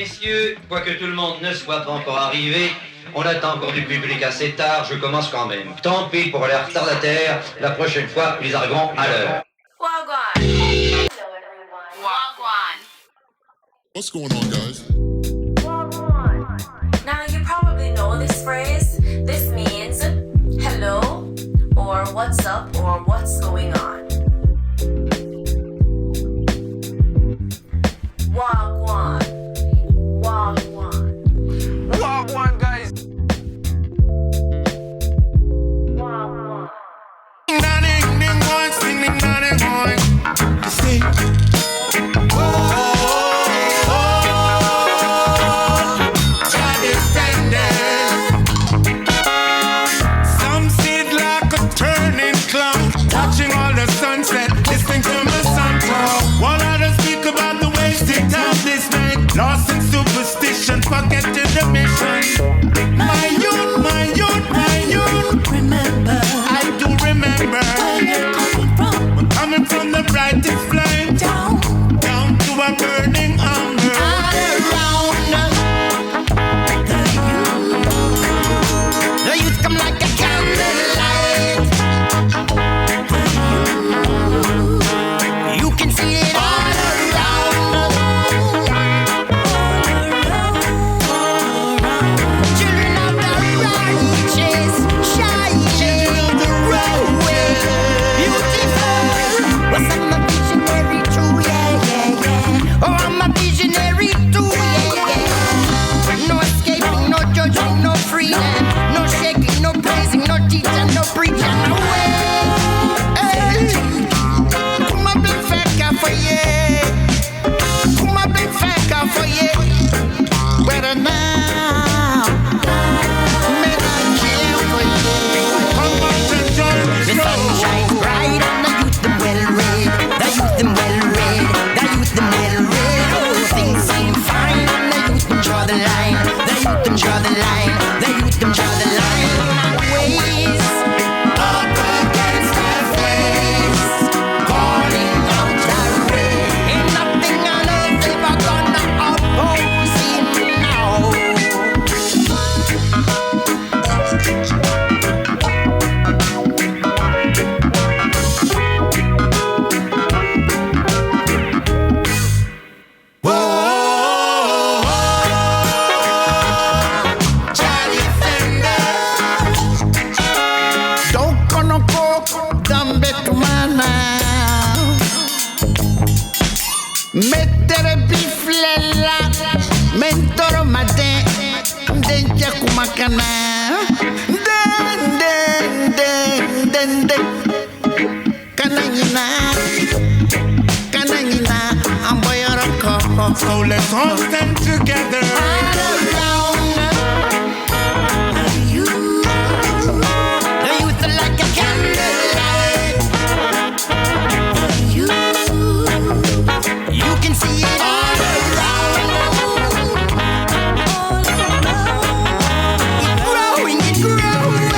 messieurs, quoique tout le monde ne soit pas encore arrivé, on attend encore du public assez tard, je commence quand même. Tant pis pour les retardataires, la prochaine fois, ils arriveront à l'heure. Wagwan. Hello everyone. Wagwan. What's going on, guys? Wagwan. Now you probably know this phrase. This means hello, or what's up, or what's going on. Wagwan. Wagwan. Wagwan, guys. Wagwan. Some see it like a turning clock, watching all the sunset, listening to my son talk. While others speak about the wasted time this night, lost in superstition, forgetting the mission. My youth, my youth, my youth. Remember, I do remember where you're coming from. I'm coming from the brightest flame Down, to a burning hunger. the youth come like a candlelight. You can see it all around. Children of the righteous, shining on the roadway. Beautiful. Was I'm a visionary too, yeah, yeah, yeah. Oh, I'm a visionary too, yeah, yeah. No escaping, no judging, no freedom. No shaking, no praising, no teaching, no preaching, no way. Hey. Come on, big fat guy for you. Come on, big fat guy for you. Better now. Man, I care for you. Come on and join the The show. sun shines bright on the youth, them well read. The youth, them well read. The youth, them well read. Oh, things seem fine. And the youth, them draw the line. The youth, them draw the line. The youth, them draw the line. Ways up against the face, calling out the rain. Ain't nothing on earth ever gonna oppose him now. Charlie Fender. Don't conosco dambe tu mano. Mettere biflella, mentoro mate, dentja kumakana. Den, den, den, den, den. Kanangina, kanangina, amboyoroko. So let's all stand together. The youth are like a candlelight. You can see it all around. It's growing, it's growing.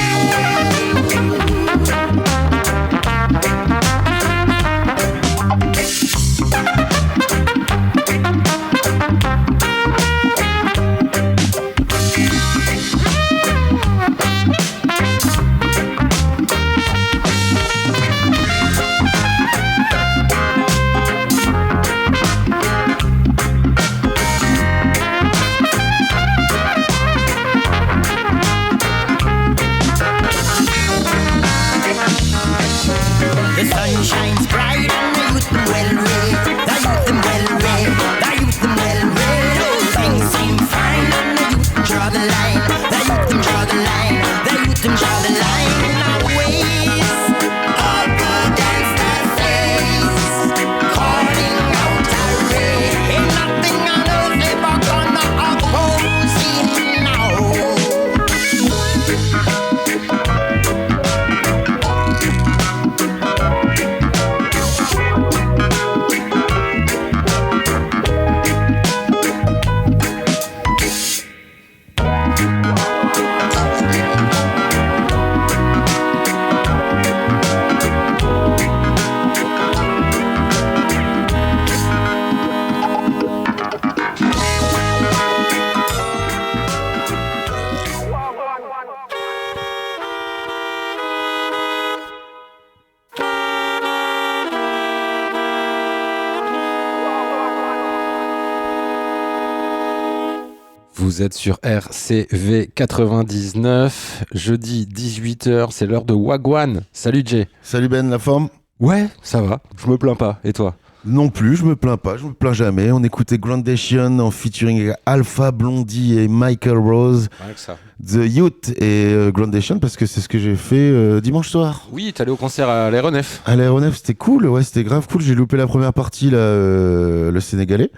Vous êtes sur RCV 99, jeudi 18h, c'est l'heure de Wagwan. Salut Jay. Salut Ben, la forme? Ouais, ça va, je me plains pas. Et toi? Non plus, je me plains pas, je me plains jamais. On écoutait Grandation en featuring Alpha Blondie et Michael Rose. Rien que ça. The Youth et Grandation parce que c'est ce que j'ai fait dimanche soir. Oui, t'es allé au concert à l'aéronef. À l'aéronef, c'était cool, ouais, c'était grave cool. J'ai loupé la première partie, là, le Sénégalais.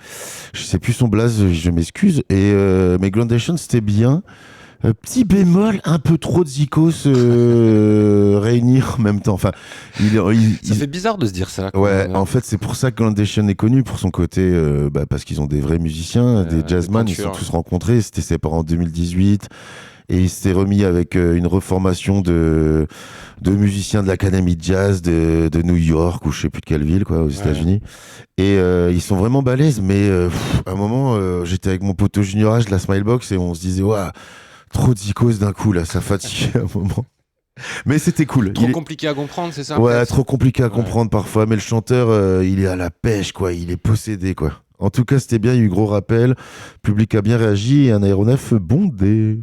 Je sais plus son blaze, je m'excuse. Mais Grandation, c'était bien. Petit bémol, un peu trop de zikos réunir en même temps. Enfin, ça fait bizarre de se dire ça. Ouais, en fait, c'est pour ça que Grandation est connu, pour son côté, parce qu'ils ont des vrais musiciens, des jazzman, ils se sont tous rencontrés. C'était séparé en 2018. Et il s'est remis avec une reformation de musiciens de l'Académie de Jazz de New York, ou je sais plus de quelle ville, quoi, aux États-Unis. Et ils sont vraiment balèzes, mais à un moment, j'étais avec mon poteau Junior H de la Smilebox et on se disait, waouh, trop de zikos d'un coup, là, ça fatigue à un moment. Mais c'était cool. Trop compliqué à comprendre, c'est ça? Ouais, peut-être trop compliqué à comprendre parfois, mais le chanteur, il est à la pêche, quoi, il est possédé, quoi. En tout cas, c'était bien, il y a eu gros rappel, le public a bien réagi et un aéronef bondé.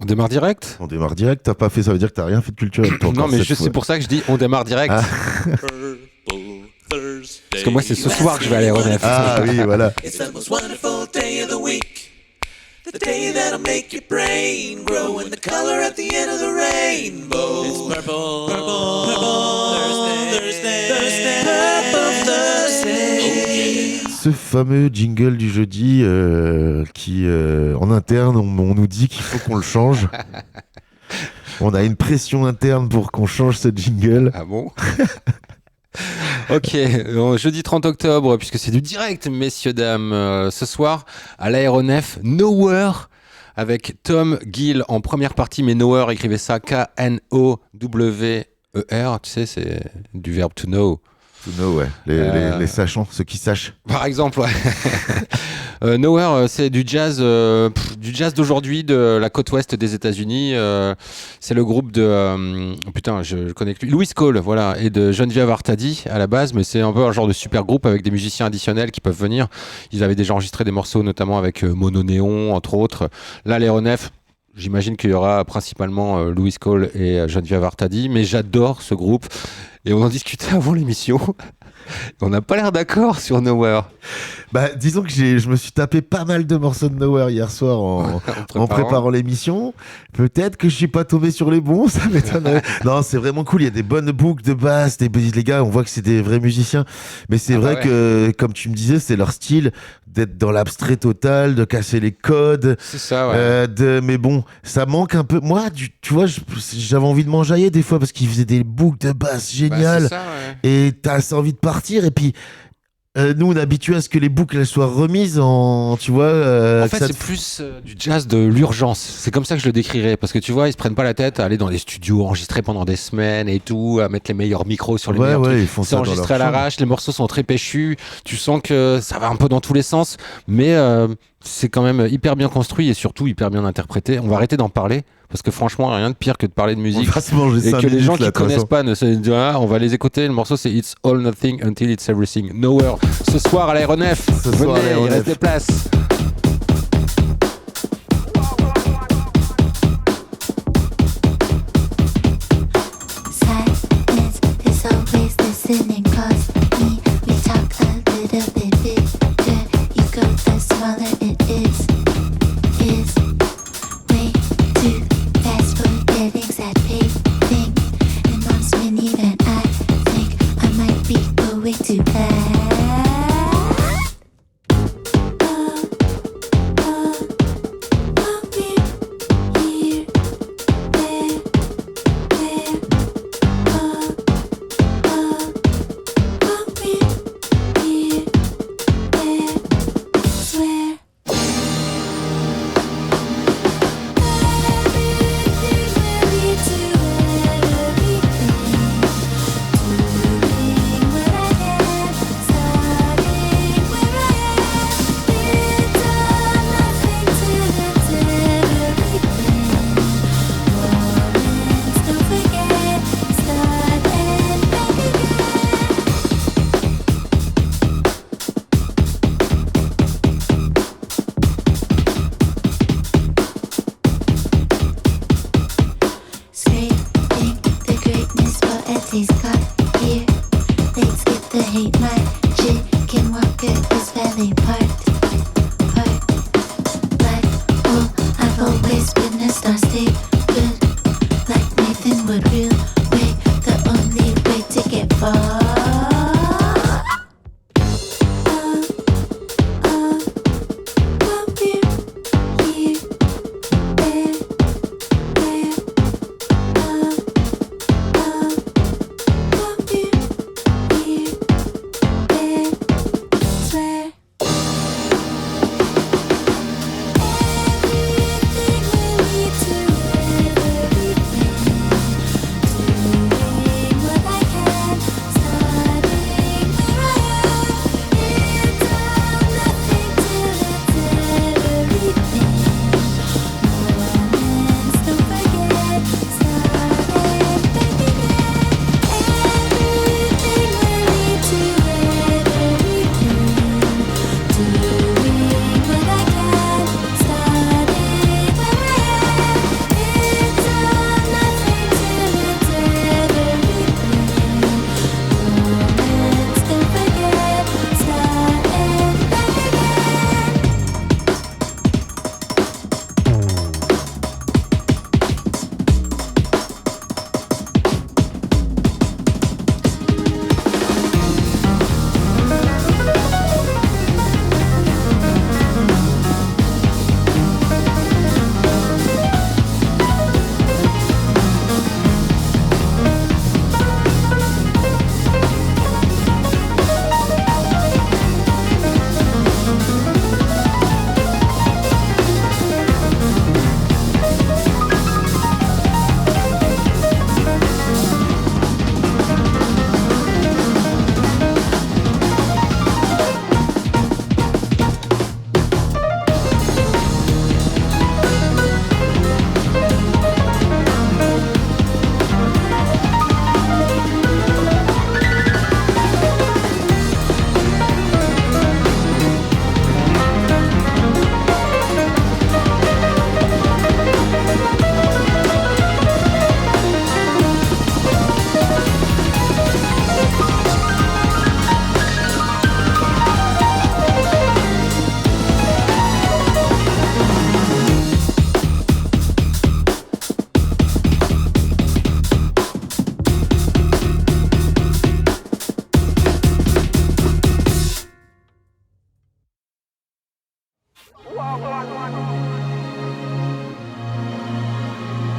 On démarre direct? On démarre direct, t'as pas fait, ça veut dire que t'as rien fait de culture. Non, mais c'est pour ça que je dis on démarre direct. Ah. Parce que moi, c'est ce soir que je vais à l'aéronef. Ah oui, voilà. The day that'll make your brain grow in the color at the end of the rainbow. It's purple, purple, purple, Thursday, purple Thursday. Ce fameux jingle du jeudi qui, en interne, on nous dit qu'il faut qu'on le change. On a une pression interne pour qu'on change ce jingle. Ah bon? Ok, jeudi 30 octobre, puisque c'est du direct, messieurs, dames, ce soir, à l'aéronef, Nowhere, avec Tom Gill en première partie, mais Nowhere, écrivez ça K-N-O-W-E-R, tu sais, c'est du verbe to know. To know, ouais, les sachants, ceux qui sachent. Par exemple, ouais. Nowhere, c'est du jazz d'aujourd'hui, de la côte ouest des États-Unis. C'est le groupe de je connais que lui, Louis Cole, voilà, et de Geneviève Artadi à la base, mais c'est un peu un genre de super groupe avec des musiciens additionnels qui peuvent venir. Ils avaient déjà enregistré des morceaux, notamment avec Mono Néon, entre autres. Là, l'aéronef. J'imagine qu'il y aura principalement Louis Cole et Geneviève Artadi, mais j'adore ce groupe. Et on en discutait avant l'émission. On n'a pas l'air d'accord sur Nowhere. Bah, disons que je me suis tapé pas mal de morceaux de Nowhere hier soir en préparant l'émission. Peut-être que je suis pas tombé sur les bons, ça m'étonnerait. Non, c'est vraiment cool. Il y a des bonnes boucles de basse, les gars, on voit que c'est des vrais musiciens. Mais c'est vrai que, comme tu me disais, c'est leur style d'être dans l'abstrait total, de casser les codes. C'est ça, ouais. Mais bon, ça manque un peu. Moi, tu vois, j'avais envie de m'enjailler des fois parce qu'ils faisaient des boucles de basse géniales. Bah, c'est ça, ouais. Et t'as assez envie de partir. Et puis, nous, on est habitués à ce que les boucles elles soient remises en. Tu vois. En fait, c'est plus du jazz de l'urgence. C'est comme ça que je le décrirais. Parce que tu vois, ils se prennent pas la tête à aller dans des studios enregistrer pendant des semaines et tout, à mettre les meilleurs micros sur les meilleurs trucs. Ils font ça dans leur enregistré à l'arrache. Les morceaux sont très péchus. Tu sens que ça va un peu dans tous les sens. Mais c'est quand même hyper bien construit et surtout hyper bien interprété. On va arrêter d'en parler. Parce que franchement, rien de pire que de parler de musique et que les gens qui connaissent pas ne se disent on va les écouter. Le morceau c'est It's All Nothing Until It's Everything. Nowhere. Ce soir à l'aéronef. Venez, il reste des places. Silence is always listening, 'cause we talk a little bit bigger. You go, the smaller it is way too fast for getting sad pacing. And mom's spinning and I think I might be going too fast. Swear he's got here. Let's skip the hate. My chicken walker is belly part. Like, oh, I've always been a star, stay good. Like Nathan would real way, the only way to get far.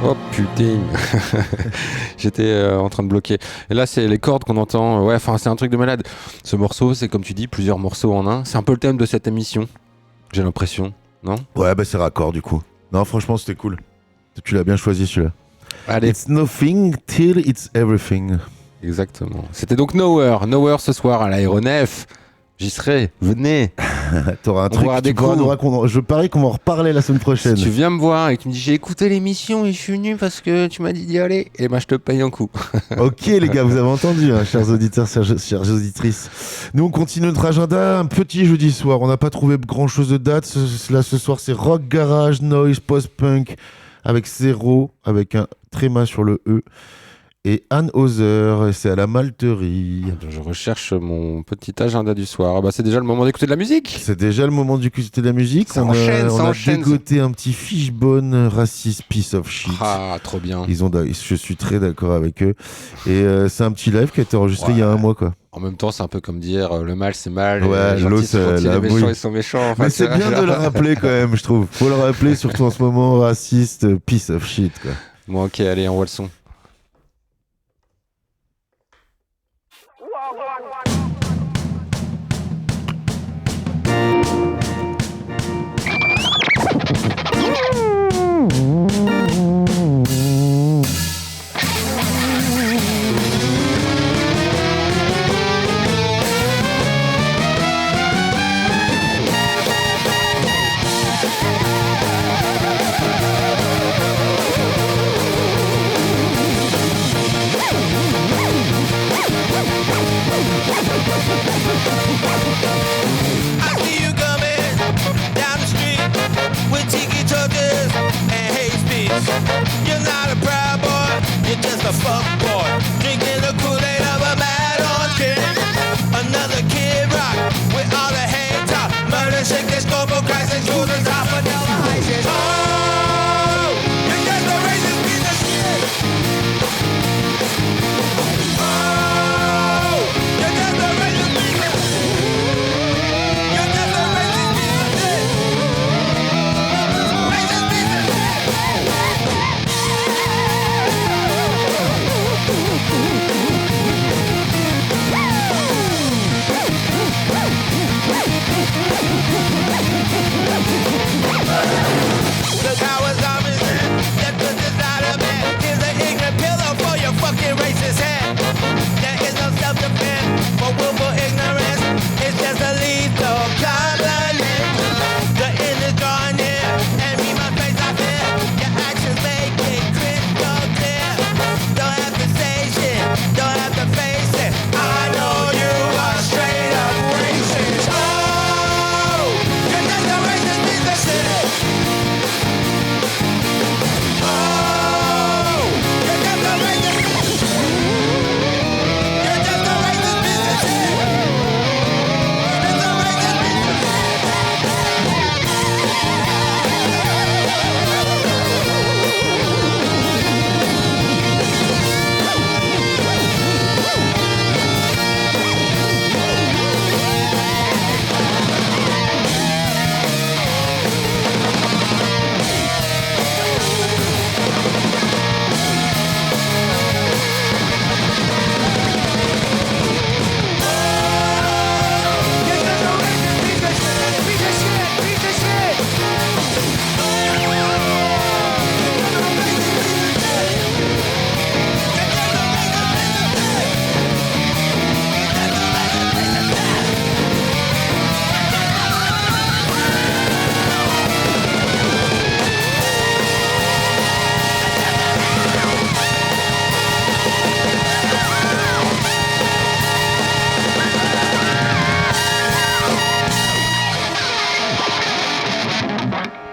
Oh putain. J'étais en train de bloquer. Et là, c'est les cordes qu'on entend. Ouais, enfin, c'est un truc de malade. Ce morceau, c'est comme tu dis, plusieurs morceaux en un. C'est un peu le thème de cette émission. J'ai l'impression, non ? Ouais, bah c'est raccord du coup. Non, franchement, c'était cool. Tu l'as bien choisi celui-là. Allez. It's nothing till it's everything. Exactement. C'était donc Nowhere. Nowhere ce soir à l'aéronef. J'y serai. Venez. T'auras un truc. Je parie qu'on va en reparler la semaine prochaine. Si tu viens me voir et que tu me dis j'ai écouté l'émission et je suis venu parce que tu m'as dit d'y aller, et ben je te paye un coup. Ok les gars, vous avez entendu, hein, chers auditeurs, chères auditrices. Nous on continue notre agenda. Un petit jeudi soir. On n'a pas trouvé grand chose de date. Ce soir c'est rock, garage, noise, post-punk avec Zéro, avec un tréma sur le E. Et Anne Hauser, c'est à la Malterie. Je recherche mon petit agenda du soir. Bah, c'est déjà le moment d'écouter de la musique. C'est déjà le moment d'écouter de la musique. Ça enchaîne. On a dégoté un petit Fishbone raciste piece of shit. Ah, trop bien. Je suis très d'accord avec eux. Et c'est un petit live qui a été enregistré il y a un mois, quoi. En même temps, c'est un peu comme dire le mal c'est mal. Ouais, les méchants ils sont méchants. Enfin, mais c'est bien de le rappeler quand même, je trouve. Faut le rappeler, surtout en ce moment, raciste piece of shit, quoi. Bon, ok, allez, on voit le son.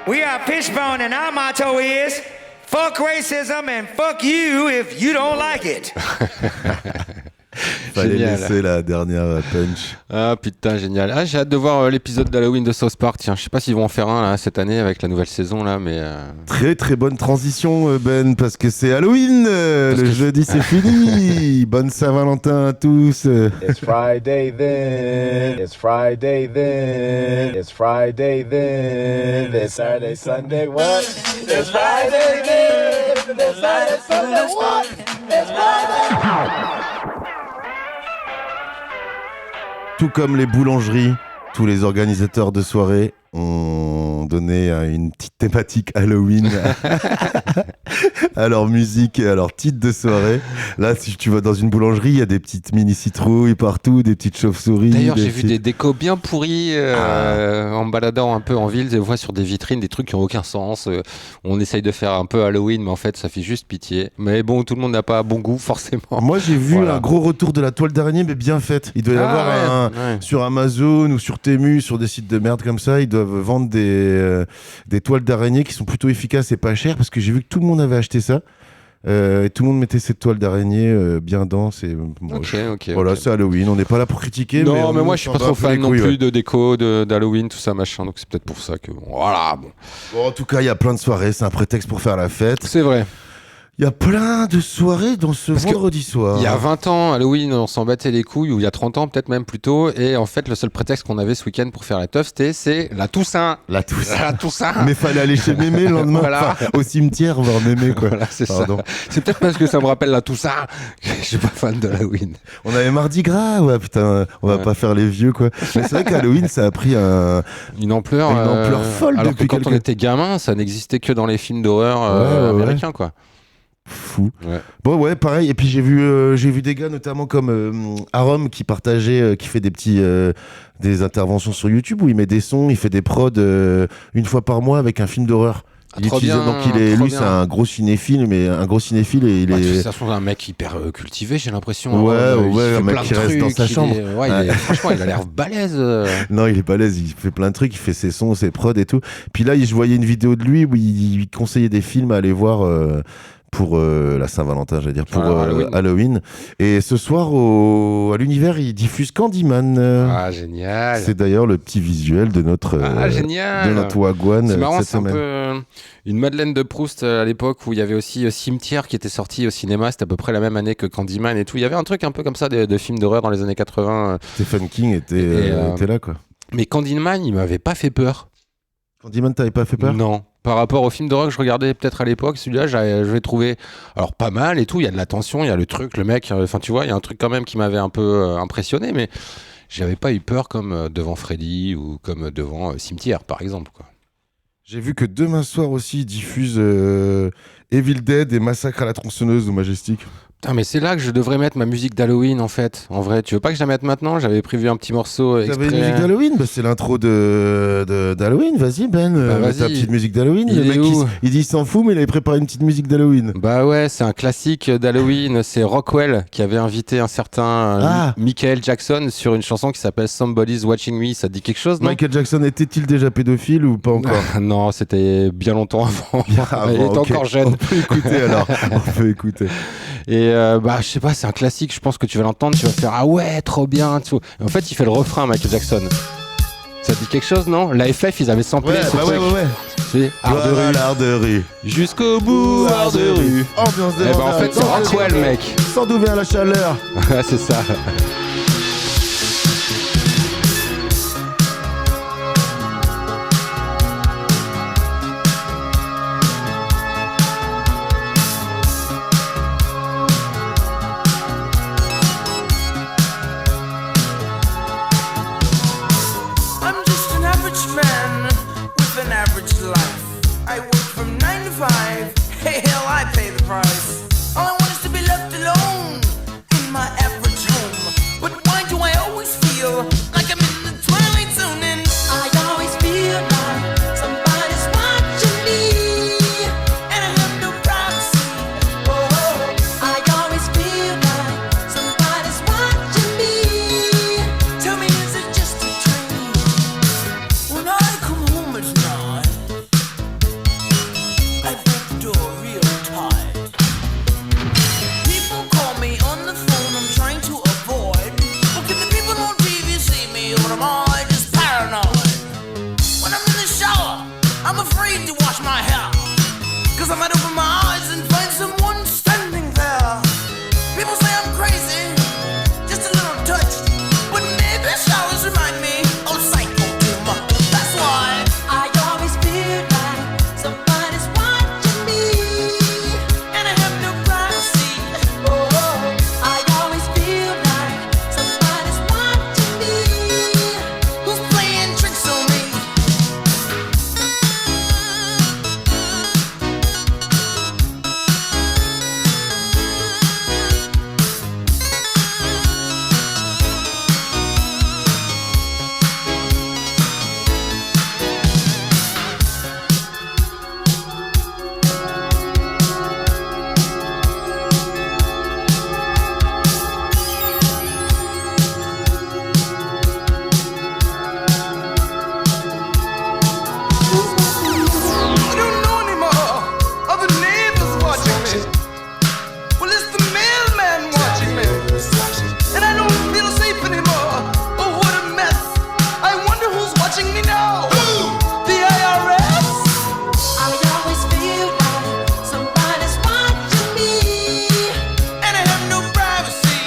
We are Fishbone and our motto is fuck racism and fuck you if you don't like it. Fallait Génial. laisser la dernière punch. Ah putain, génial. Ah, j'ai hâte de voir l'épisode d'Halloween de South Park. Tiens, je sais pas s'ils vont en faire un là, cette année avec la nouvelle saison là, mais. Très très bonne transition Ben, parce que c'est Halloween, le jeudi c'est fini. Bonne Saint-Valentin à tous. It's Friday then, it's Friday then, it's Friday then, it's Saturday, Sunday, what? It's Friday then, it's Saturday, Sunday, what? It's Friday. Tout comme les boulangeries, tous les organisateurs de soirées ont donné une petite thématique Halloween à leur musique et à leur titre de soirée. Là, si tu vas dans une boulangerie, il y a des petites mini citrouilles partout, des petites chauves-souris. D'ailleurs, j'ai vu des décos bien pourris en me baladant un peu en ville, des fois sur des vitrines, des trucs qui n'ont aucun sens. On essaye de faire un peu Halloween, mais en fait, ça fait juste pitié. Mais bon, tout le monde n'a pas bon goût, forcément. Moi, j'ai vu un gros retour de la toile d'araignée, mais bien faite. Il doit y avoir sur Amazon ou sur Temu, sur des sites de merde comme ça, ils doivent vendre des toiles d'araignée qui sont plutôt efficaces et pas chères, parce que j'ai vu que tout le monde avait acheté ça. Et tout le monde mettait cette toile d'araignée bien dense. Et, voilà, c'est Halloween. On n'est pas là pour critiquer. Non, mais moi je suis pas trop fan non plus de déco, d'Halloween, tout ça machin. Donc c'est peut-être pour ça que voilà. Bon, en tout cas, il y a plein de soirées. C'est un prétexte pour faire la fête. C'est vrai. Il y a plein de soirées dans ce vendredi soir. Il y a 20 ans, Halloween, on s'en battait les couilles, ou il y a 30 ans, peut-être même plus tôt. Et en fait, le seul prétexte qu'on avait ce week-end pour faire la teuf, c'est la Toussaint. La Toussaint. La Toussaint. Mais fallait aller chez Mémé le lendemain, voilà. Au cimetière, voir Mémé, quoi. Voilà, c'est ça. C'est peut-être parce que ça me rappelle la Toussaint que je suis pas fan de Halloween. On avait Mardi Gras, ouais, putain, on va pas faire les vieux, quoi. Mais c'est vrai qu'Halloween, ça a pris une ampleur folle alors depuis que quand on était gamin, ça n'existait que dans les films d'horreur américains, quoi. Fou. Ouais. Bon, ouais, pareil. Et puis j'ai vu des gars notamment comme Arom qui partageait, qui fait des interventions sur YouTube où il met des sons, il fait des prods une fois par mois avec un film d'horreur. C'est un gros cinéphile, et il est. C'est un mec hyper cultivé, j'ai l'impression. Ouais, un mec qui reste dans sa chambre. Franchement, il a l'air balèze. Non, il est balèze, il fait plein de trucs, il fait ses sons, ses prods et tout. Puis là, je voyais une vidéo de lui où il conseillait des films à aller voir. Pour la Saint-Valentin, j'allais dire, pour Halloween. Et ce soir, à l'Univers, il diffuse Candyman. Ah, génial. C'est d'ailleurs le petit visuel de notre Wagwan. C'est marrant, cette c'est semaine. un peu une Madeleine de Proust à l'époque où il y avait aussi Cimetière qui était sorti au cinéma. C'était à peu près la même année que Candyman et tout. Il y avait un truc un peu comme ça de films d'horreur dans les années 80. Stephen King était là, quoi. Mais Candyman, il m'avait pas fait peur. Candyman, t'avais pas fait peur ? Non. Par rapport au film d'horreur que je regardais peut-être à l'époque, celui-là, je l'ai trouvé alors pas mal et tout. Il y a de la tension, il y a le truc, le mec. Enfin, tu vois, il y a un truc quand même qui m'avait un peu impressionné, mais j'avais pas eu peur comme devant Freddy ou comme devant Cimetière, par exemple, quoi. J'ai vu que demain soir aussi, ils diffusent Evil Dead et Massacre à la tronçonneuse au Majestic. Putain, mais c'est là que je devrais mettre ma musique d'Halloween en fait. En vrai, tu veux pas que je la mette maintenant ? J'avais prévu un petit morceau exprès. T'avais une musique d'Halloween ? Bah, c'est l'intro d'Halloween. Vas-y Ben, vas-y. ta petite musique d'Halloween. Il le mec est où ? il dit il s'en fout, mais il avait préparé une petite musique d'Halloween. Bah ouais, c'est un classique d'Halloween. C'est Rockwell qui avait invité un certain Michael Jackson sur une chanson qui s'appelle Somebody's Watching Me. Ça te dit quelque chose, non ? Michael Jackson était-il déjà pédophile ou pas encore ? Non, c'était bien longtemps avant. Il était encore jeune. On peut écouter alors. On peut écouter. Et bah je sais pas, c'est un classique, je pense que tu vas l'entendre, tu vas faire ah ouais, trop bien, tout. En fait, il fait le refrain, Michael Jackson. Ça te dit quelque chose, non ? La FF, ils avaient samplé ce truc. Ouais. C'est art de rue. Jusqu'au bout, art de rue. Ambiance de en fait, c'est Rockwell, mec. Sans d'ouvrir à la chaleur. C'est ça. wash my hair. Cause I might open my eyes and find someone standing there. People say I'm crazy, just a little touch. But maybe showers remind me of Psycho Doom. That's why I always feel like somebody's watching me, and I have no privacy. oh, I always feel like somebody's watching me. Who's playing tricks on me? I don't know anymore. Are the neighbors watching me? Well, it's the mailman watching me. And I don't feel safe anymore. Oh, what a mess. I wonder who's watching me now. The IRS? I always feel like somebody's watching me, And I have no privacy.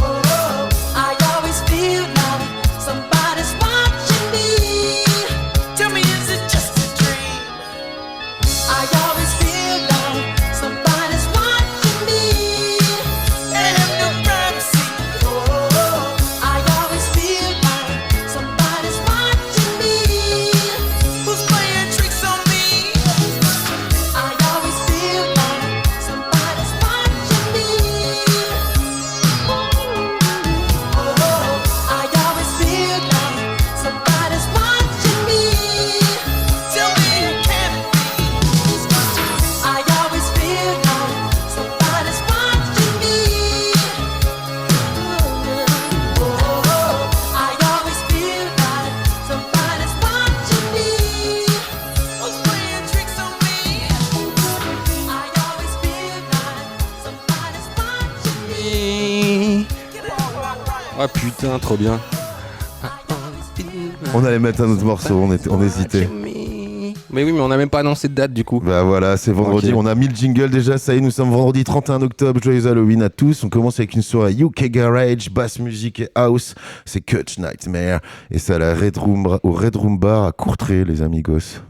oh, I always feel like somebody's watching me. Tell me, is it just a dream? I always feel like somebody's watching me. And I have no privacy. Oh, I always feel like somebody's watching me. Who's playing tricks on me? I always feel like somebody's watching me. Oh, I always feel like somebody's watching me. Tell me it can't be. I always feel like somebody's watching me. Oh, I always feel like somebody's watching me. Who's playing tricks on me? I always feel like somebody's watching me. Ah putain, trop bien. On allait mettre un autre morceau, on hésitait. Mais oui, mais on n'a même pas annoncé de date du coup. Bah voilà, c'est vendredi, Ok. on a mis le jingle déjà, ça y est, nous sommes vendredi 31 octobre, joyeux Halloween à tous. On commence avec une soirée UK Garage, bass music et house, c'est Kutch Nightmare, et c'est à la au Red Room Bar à Courtrai, les amigos.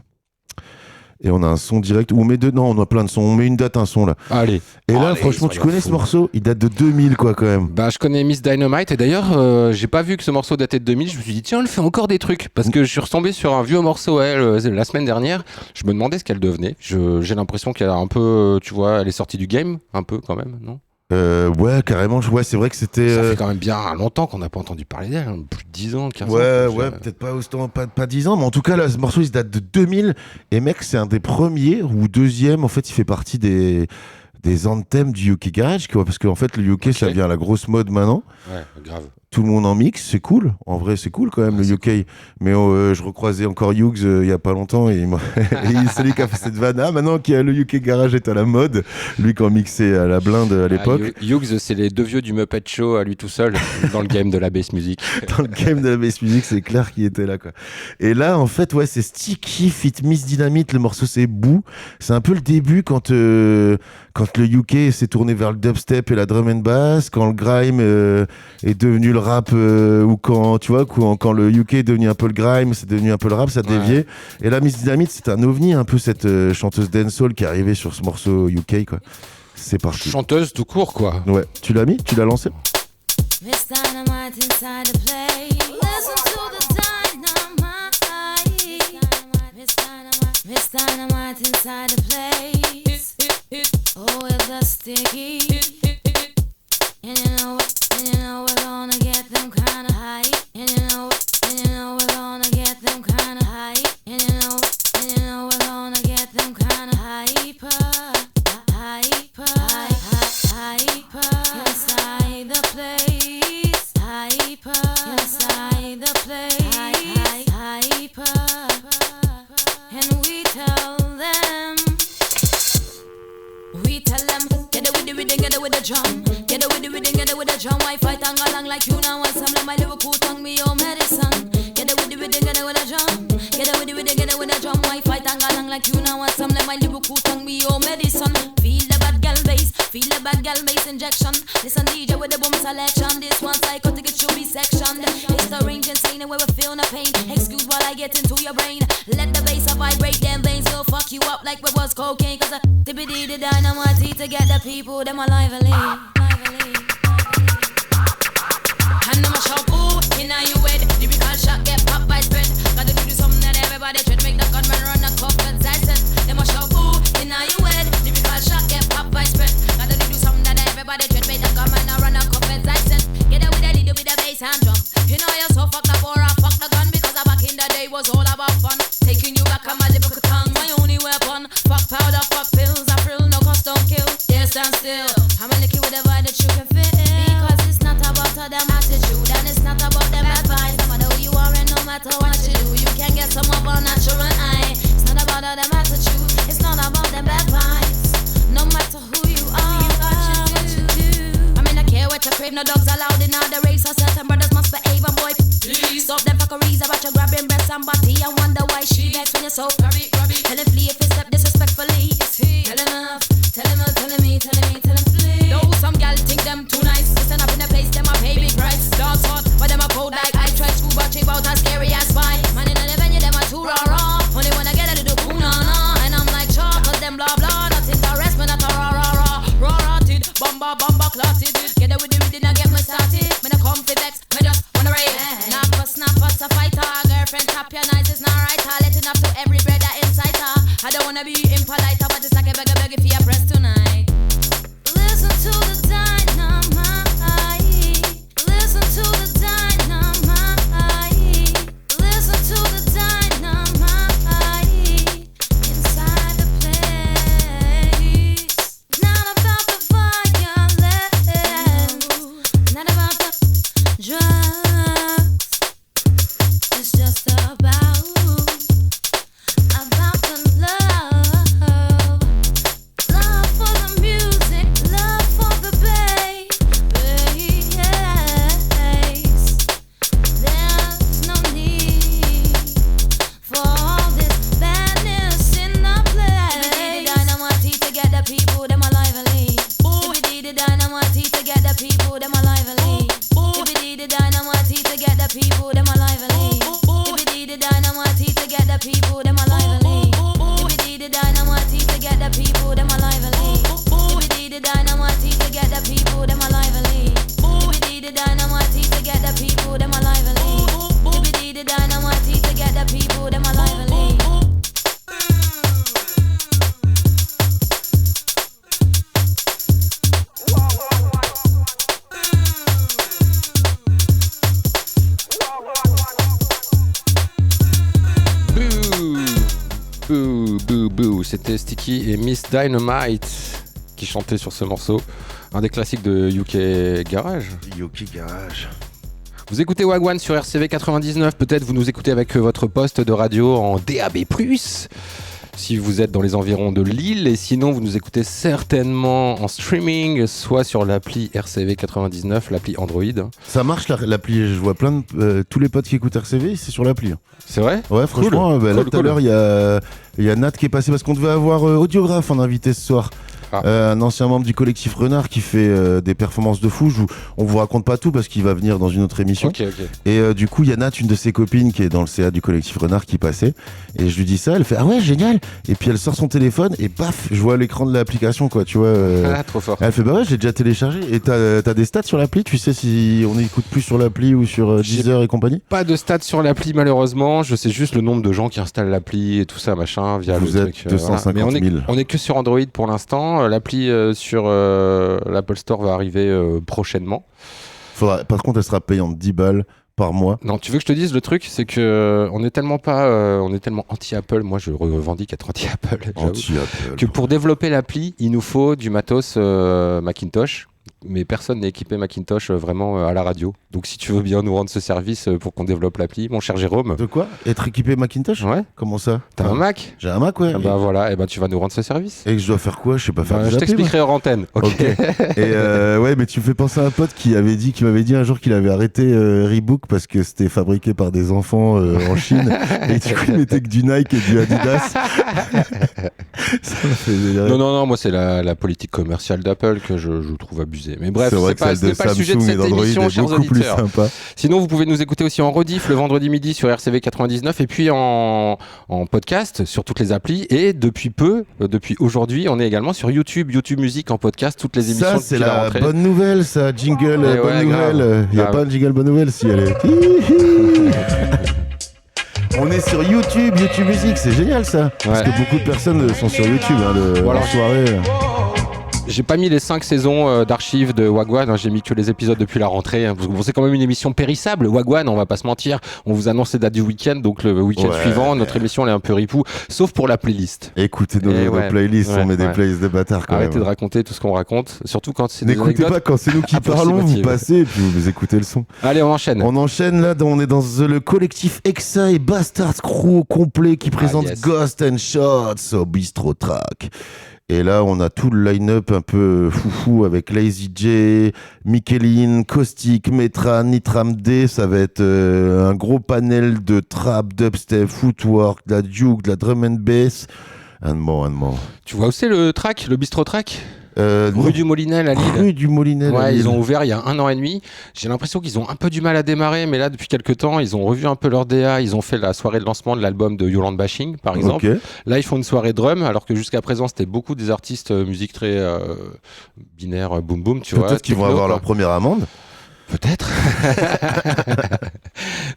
Et on a un son direct, ou on met deux, non, on a plein de sons, on met une date, un son là. Allez. Et là, Allez, franchement, tu soyons connais ce fous. morceau? Il date de 2000 quoi quand même. Bah, je connais Miss Dynamite et d'ailleurs, j'ai pas vu que ce morceau datait de 2000. Je me suis dit, tiens, elle fait encore des trucs. Parce que je suis retombé sur un vieux morceau, elle, la semaine dernière. Je me demandais ce qu'elle devenait. J'ai l'impression qu'elle a un peu, tu vois, elle est sortie du game, un peu quand même, non? Ouais, carrément, ouais, c'est vrai que c'était. Ça fait quand même bien longtemps qu'on n'a pas entendu parler d'elle, hein, plus de 10 ans, 15 ans. Ouais, peut-être pas autant, pas 10 ans, mais en tout cas, là, ce morceau, il date de 2000. Et mec, c'est un des premiers ou deuxième, en fait, il fait partie des anthems du UK Garage, quoi, parce qu'en fait, le UK, ça vient à la grosse mode maintenant. Ouais, grave. Tout le monde en mix, c'est cool. En vrai, c'est cool quand même, le UK. Mais je recroisais encore Hughes il y a pas longtemps et c'est lui qui a fait cette vanne. Ah, maintenant que le UK Garage est à la mode, lui qui en mixait à la blinde à l'époque. Hughes, c'est les deux vieux du Muppet Show à lui tout seul dans le game de la bass music. Dans le game de la bass music, c'est clair qu'il était là, quoi. Et là, en fait, ouais, c'est Sticky Fit Miss Dynamite. Le morceau, c'est Boo. C'est un peu le début quand le UK s'est tourné vers le dubstep et la drum and bass, quand le grime est devenu le rap, ou quand, tu vois, quand le UK est devenu un peu le grime, c'est devenu un peu le rap, ça a dévié. Ouais. Et là, Miss Dynamite, c'est un ovni, un peu cette chanteuse dancehall qui est arrivée sur ce morceau UK, quoi. C'est parti. Chanteuse tout court, quoi. Ouais, tu l'as mis? Tu l'as lancé? Miss Dynamite inside the play. Listen to the dynamite. Miss Dynamite inside the place. Oh, it's a sticky. And you know we're gonna get them kinda high. And you know we're gonna get them kinda high. And you know we're gonna get them kinda hyper. Inside the place. Inside the place. And we tell them, get it with the rhythm, get it with the drum. Get it with the rhythm, get it with the drum. Why fight and go along like you now want some of my Liverpool tongue, me your medicine. Get it with the rhythm, get it with the drum. Get it with the rhythm, get it with the drum. Why fight tang along like you know what some let my lyrical tongue be your medicine. Feel the bad gal bass, feel the bad gal bass injection. Listen DJ with the boom selection. This one psychotic it should be sectioned. It's the range insane where we feel no pain. Excuse while I get into your brain. Let the bass vibrate them veins. Go fuck you up like we was cocaine. Cause dippity the dynamite to get the people them lively. And I'm a shout ooh, inna you head. Lyrical shot get popped by spread. Gotta do something that everybody tread. Make the gunman run a cup and side set. Them a shout ooh, inna you head. Lyrical shot get popped by spread. Gotta do something that everybody tread. Make the gunman run a cup and side set. Get it with a little bit of bass and drum. You know you're so fucked up or I fuck the gun. Because back in the day was all about fun. Taking you back on my lyrical tongue. My only weapon. Fuck powder, fuck pills. I frill, no cost, don't kill. There stand still. I'm a licky with a vibe that you can feel. Because it's not about them attitude. And it's not about them advice. No matter who you are and no matter what you do, you can get some of our natural eye. It's not about them attitude. It's not about them advice. No matter who you are, what you do. I mean, I care what you crave. No dogs allowed in all the race. So certain brothers must behave. And boy, please stop them fuckeries about your grabbing breasts and body. And wonder why she likes when you're so grabby. Tell him flee if he step disrespectfully. Tell him off. Tell him flee. Though some gal think them too nice. Listen up in the place, them a pay big price. Dogs hot, but them a cold like I try to but cheap out as scary as spy. Man in the venue, them a too raw. Only when I get a little punana. And I'm like chalk, cause them blah blah. Nothing to rest, me not a raw tid. Bomba clotted. Get it with the rhythm, I get me started. Me no come to vex, me just wanna rave. Snap us a fighter. Girlfriend tap your nice, it's not right. Let it up to every brother inside her. I don't wanna be impolite, but it's like a beg if you press tonight. Listen to the dynamite. Listen to the dynamite. Listen to the dynamite. Inside the place. Not about the violence. Not about the drugs. It's just about the love. Love for the music, love for the bass. There's no need for all this badness in the place. Dynamite to get the people, them lively. The dynamite to get the people, them lively. The dynamite to get the people, them lively. The dynamite to get the people, them lively. The dynamite to get the people, them lively. The dynamite to get the people, them lively. The dynamite to get the people, them lively. The dynamite to get the people, them lively. Boo, c'était Sticky et Miss Dynamite qui chantaient sur ce morceau, un des classiques de UK Garage. Vous écoutez Wagwan sur RCV 99, peut-être vous nous écoutez avec votre poste de radio en DAB+, si vous êtes dans les environs de Lille, et sinon vous nous écoutez certainement en streaming, soit sur l'appli RCV 99, l'appli Android. Ça marche l'appli, je vois plein de... tous les potes qui écoutent RCV, c'est sur l'appli. C'est vrai ? Ouais, franchement, cool. Là tout à l'heure, il y a Nat qui est passé, parce qu'on devait avoir Audiographe en invité ce soir. Un ancien membre du collectif Renard qui fait des performances de fou. On vous raconte pas tout parce qu'il va venir dans une autre émission. Okay. Et du coup, il y a Nat, une de ses copines qui est dans le CA du collectif Renard, qui passait. Et je lui dis ça, elle fait ah ouais, génial. Et puis elle sort son téléphone et paf, je vois l'écran de l'application, quoi. Tu vois. Trop fort. Elle fait bah ouais, j'ai déjà téléchargé. Et t'as des stats sur l'appli ? Tu sais si on écoute plus sur l'appli ou sur Deezer et compagnie ? Pas de stats sur l'appli malheureusement. Je sais juste le nombre de gens qui installent l'appli et tout ça machin via Vous le êtes truc. 250 000. Mais on est que sur Android pour l'instant. L'appli sur l'Apple Store va arriver prochainement. Par contre, elle sera payante 10 balles par mois. Non, tu veux que je te dise le truc, c'est que on est tellement anti-Apple. Moi, je revendique être anti-Apple. Anti-Apple. Que pour développer l'appli, il nous faut du matos Macintosh. mais personne n'est équipé Macintosh vraiment à la radio. Donc si tu veux bien nous rendre ce service pour qu'on développe l'appli, mon cher Jérôme. De quoi? Être équipé Macintosh? Ouais. Comment ça? T'as un Mac? J'ai un Mac, ouais. Bah voilà, et ben tu vas nous rendre ce service. Et que je dois faire quoi? Je sais pas faire des Je applis, t'expliquerai hors antenne. Ok. Et ouais, mais tu me fais penser à un pote qui m'avait dit un jour qu'il avait arrêté Reebok parce que c'était fabriqué par des enfants en Chine et du coup il mettait que du Nike et du Adidas. Ça me fait délirer. Non, moi c'est la politique commerciale d'Apple que je trouve abusée. Mais bref, c'est pas le sujet de cette émission, chers auditeurs. Sinon, vous pouvez nous écouter aussi en rediff le vendredi midi sur RCV 99 et puis en podcast sur toutes les applis. Et depuis aujourd'hui, on est également sur YouTube Music en podcast, toutes les émissions. Ça, c'est la bonne nouvelle, ça. Jingle, bonne nouvelle. Il n'y a pas un jingle bonne nouvelle si elle est. On est sur YouTube Music, c'est génial ça. Parce que beaucoup de personnes sont sur YouTube en soirée. J'ai pas mis les 5 saisons d'archives de Wagwan, hein, j'ai mis que les épisodes depuis la rentrée. Hein, parce que c'est quand même une émission périssable, Wagwan, on va pas se mentir. On vous annonce les dates du week-end, donc le week-end suivant, notre émission elle est un peu ripou, sauf pour la playlist. Écoutez nos playlists, on met des playlists de bâtards quand Arrêtez même. de raconter tout ce qu'on raconte, surtout quand c'est des anecdotes. N'écoutez pas quand c'est nous qui parlons, vous passez et puis vous écoutez le son. Allez, on enchaîne. On enchaîne là, on est dans le collectif Exa et Bastard Crew au complet qui présente Ghost and Shots au Bistro Track. Et là, on a tout le line-up un peu foufou avec Lazy J, Michelin, Caustic, Metran, Nitram D. Ça va être un gros panel de trap, dubstep, footwork, de la juke, de la drum and bass. Un more. Tu vois où c'est le Bistro Track? Rue du Molinel à Lille. Rue du Molinel à Lille. Ils ont ouvert il y a 1 an et demi. J'ai l'impression qu'ils ont un peu du mal à démarrer, mais là, depuis quelques temps, ils ont revu un peu leur DA. Ils ont fait la soirée de lancement de l'album de Yolande Bashing, par exemple. Okay. Là, ils font une soirée drum, alors que jusqu'à présent, c'était beaucoup des artistes musique très binaire, boom boom, tu vois. Peut-être qu'ils vont avoir leur première amende. Peut-être.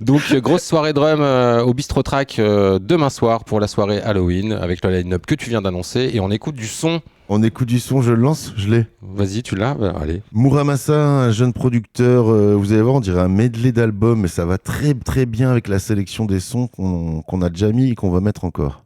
Donc, grosse soirée drum au Bistro Track demain soir pour la soirée Halloween avec le line-up que tu viens d'annoncer. Et on écoute du son. On écoute du son, je le lance, je l'ai. Vas-y, tu l'as? Allez. Muramasa, un jeune producteur, vous allez voir, on dirait un medley d'albums, mais ça va très très bien avec la sélection des sons qu'on a déjà mis et qu'on va mettre encore.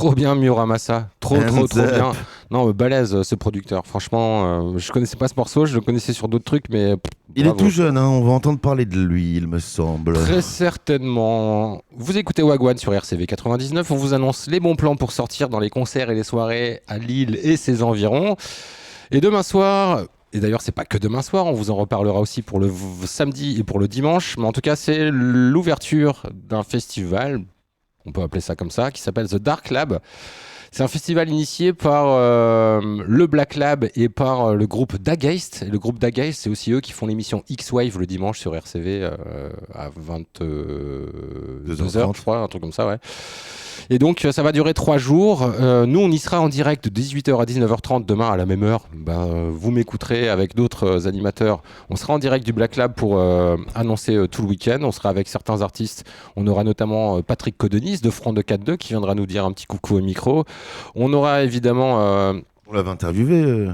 trop bien Muramasa, trop bien. Non, balèze ce producteur. Franchement, je connaissais pas ce morceau, je le connaissais sur d'autres trucs, mais il est tout jeune, hein, on va entendre parler de lui, il me semble. Très certainement. Vous écoutez Wagwan sur RCV 99, on vous annonce les bons plans pour sortir dans les concerts et les soirées à Lille et ses environs. Et demain soir, et d'ailleurs c'est pas que demain soir, on vous en reparlera aussi pour le samedi et pour le dimanche, mais en tout cas c'est l'ouverture d'un festival, on peut appeler ça comme ça, qui s'appelle The Dark Lab. C'est un festival initié par le Black Lab et par le groupe Daggeist. Et le groupe Daggeist, c'est aussi eux qui font l'émission X-Wave le dimanche sur RCV à 22h, je crois, un truc comme ça, ouais. Et donc, ça va durer 3 jours. Nous, on y sera en direct de 18h à 19h30 demain à la même heure. Vous m'écouterez avec d'autres animateurs. On sera en direct du Black Lab pour annoncer tout le week-end. On sera avec certains artistes. On aura notamment Patrick Codenis de Front de 4-2 qui viendra nous dire un petit coucou au micro. On aura évidemment... On l'avait interviewé...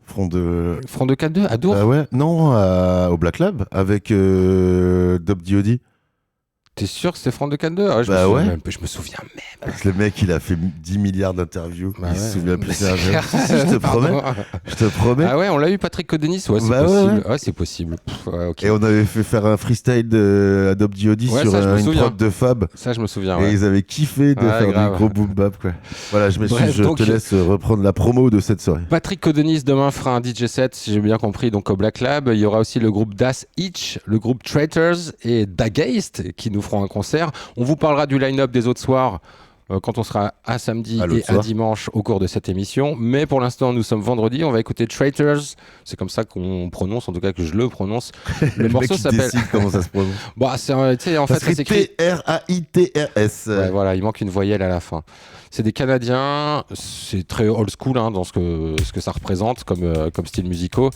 Front de 4-2 à Dour. Ouais, non, au Black Lab avec Dob D.O.D. T'es sûr que c'était Front de 4-2 je me souviens même. Le mec, il a fait 10 milliards d'interviews. Il se souvient plus. Je te promets. Ah ouais, on l'a eu, Patrick Codenis. Ouais, c'est possible. Ouais, c'est possible. Okay. Et on avait fait faire un freestyle de Dob D.O.D. sur une prod de Fab. Ça, je me souviens. Et ils avaient kiffé de faire du gros boom bap. Quoi. Voilà, je te laisse reprendre la promo de cette soirée. Patrick Codenis demain fera un DJ set, si j'ai bien compris, donc au Black Lab. Il y aura aussi le groupe Das Itch, le groupe Traitors et Daggeist qui nous feront un concert. On vous parlera du line-up des autres soirs quand on sera à samedi et à dimanche au cours de cette émission. Mais pour l'instant, nous sommes vendredi. On va écouter Traitors. C'est comme ça qu'on prononce, en tout cas que je le prononce. Le morceau s'appelle. Comment ça se prononce en fait, ça s'écrit Traitrs. Ouais, voilà, il manque une voyelle à la fin. C'est des Canadiens. C'est très old school dans ce que ça représente comme style musicaux.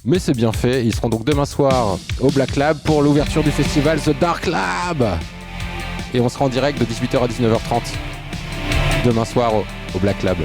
Mais c'est bien fait. Ils seront donc demain soir au Black Lab pour l'ouverture du festival The Dark Lab. Et on sera en direct de 18h à 19h30 demain soir au Black Lab.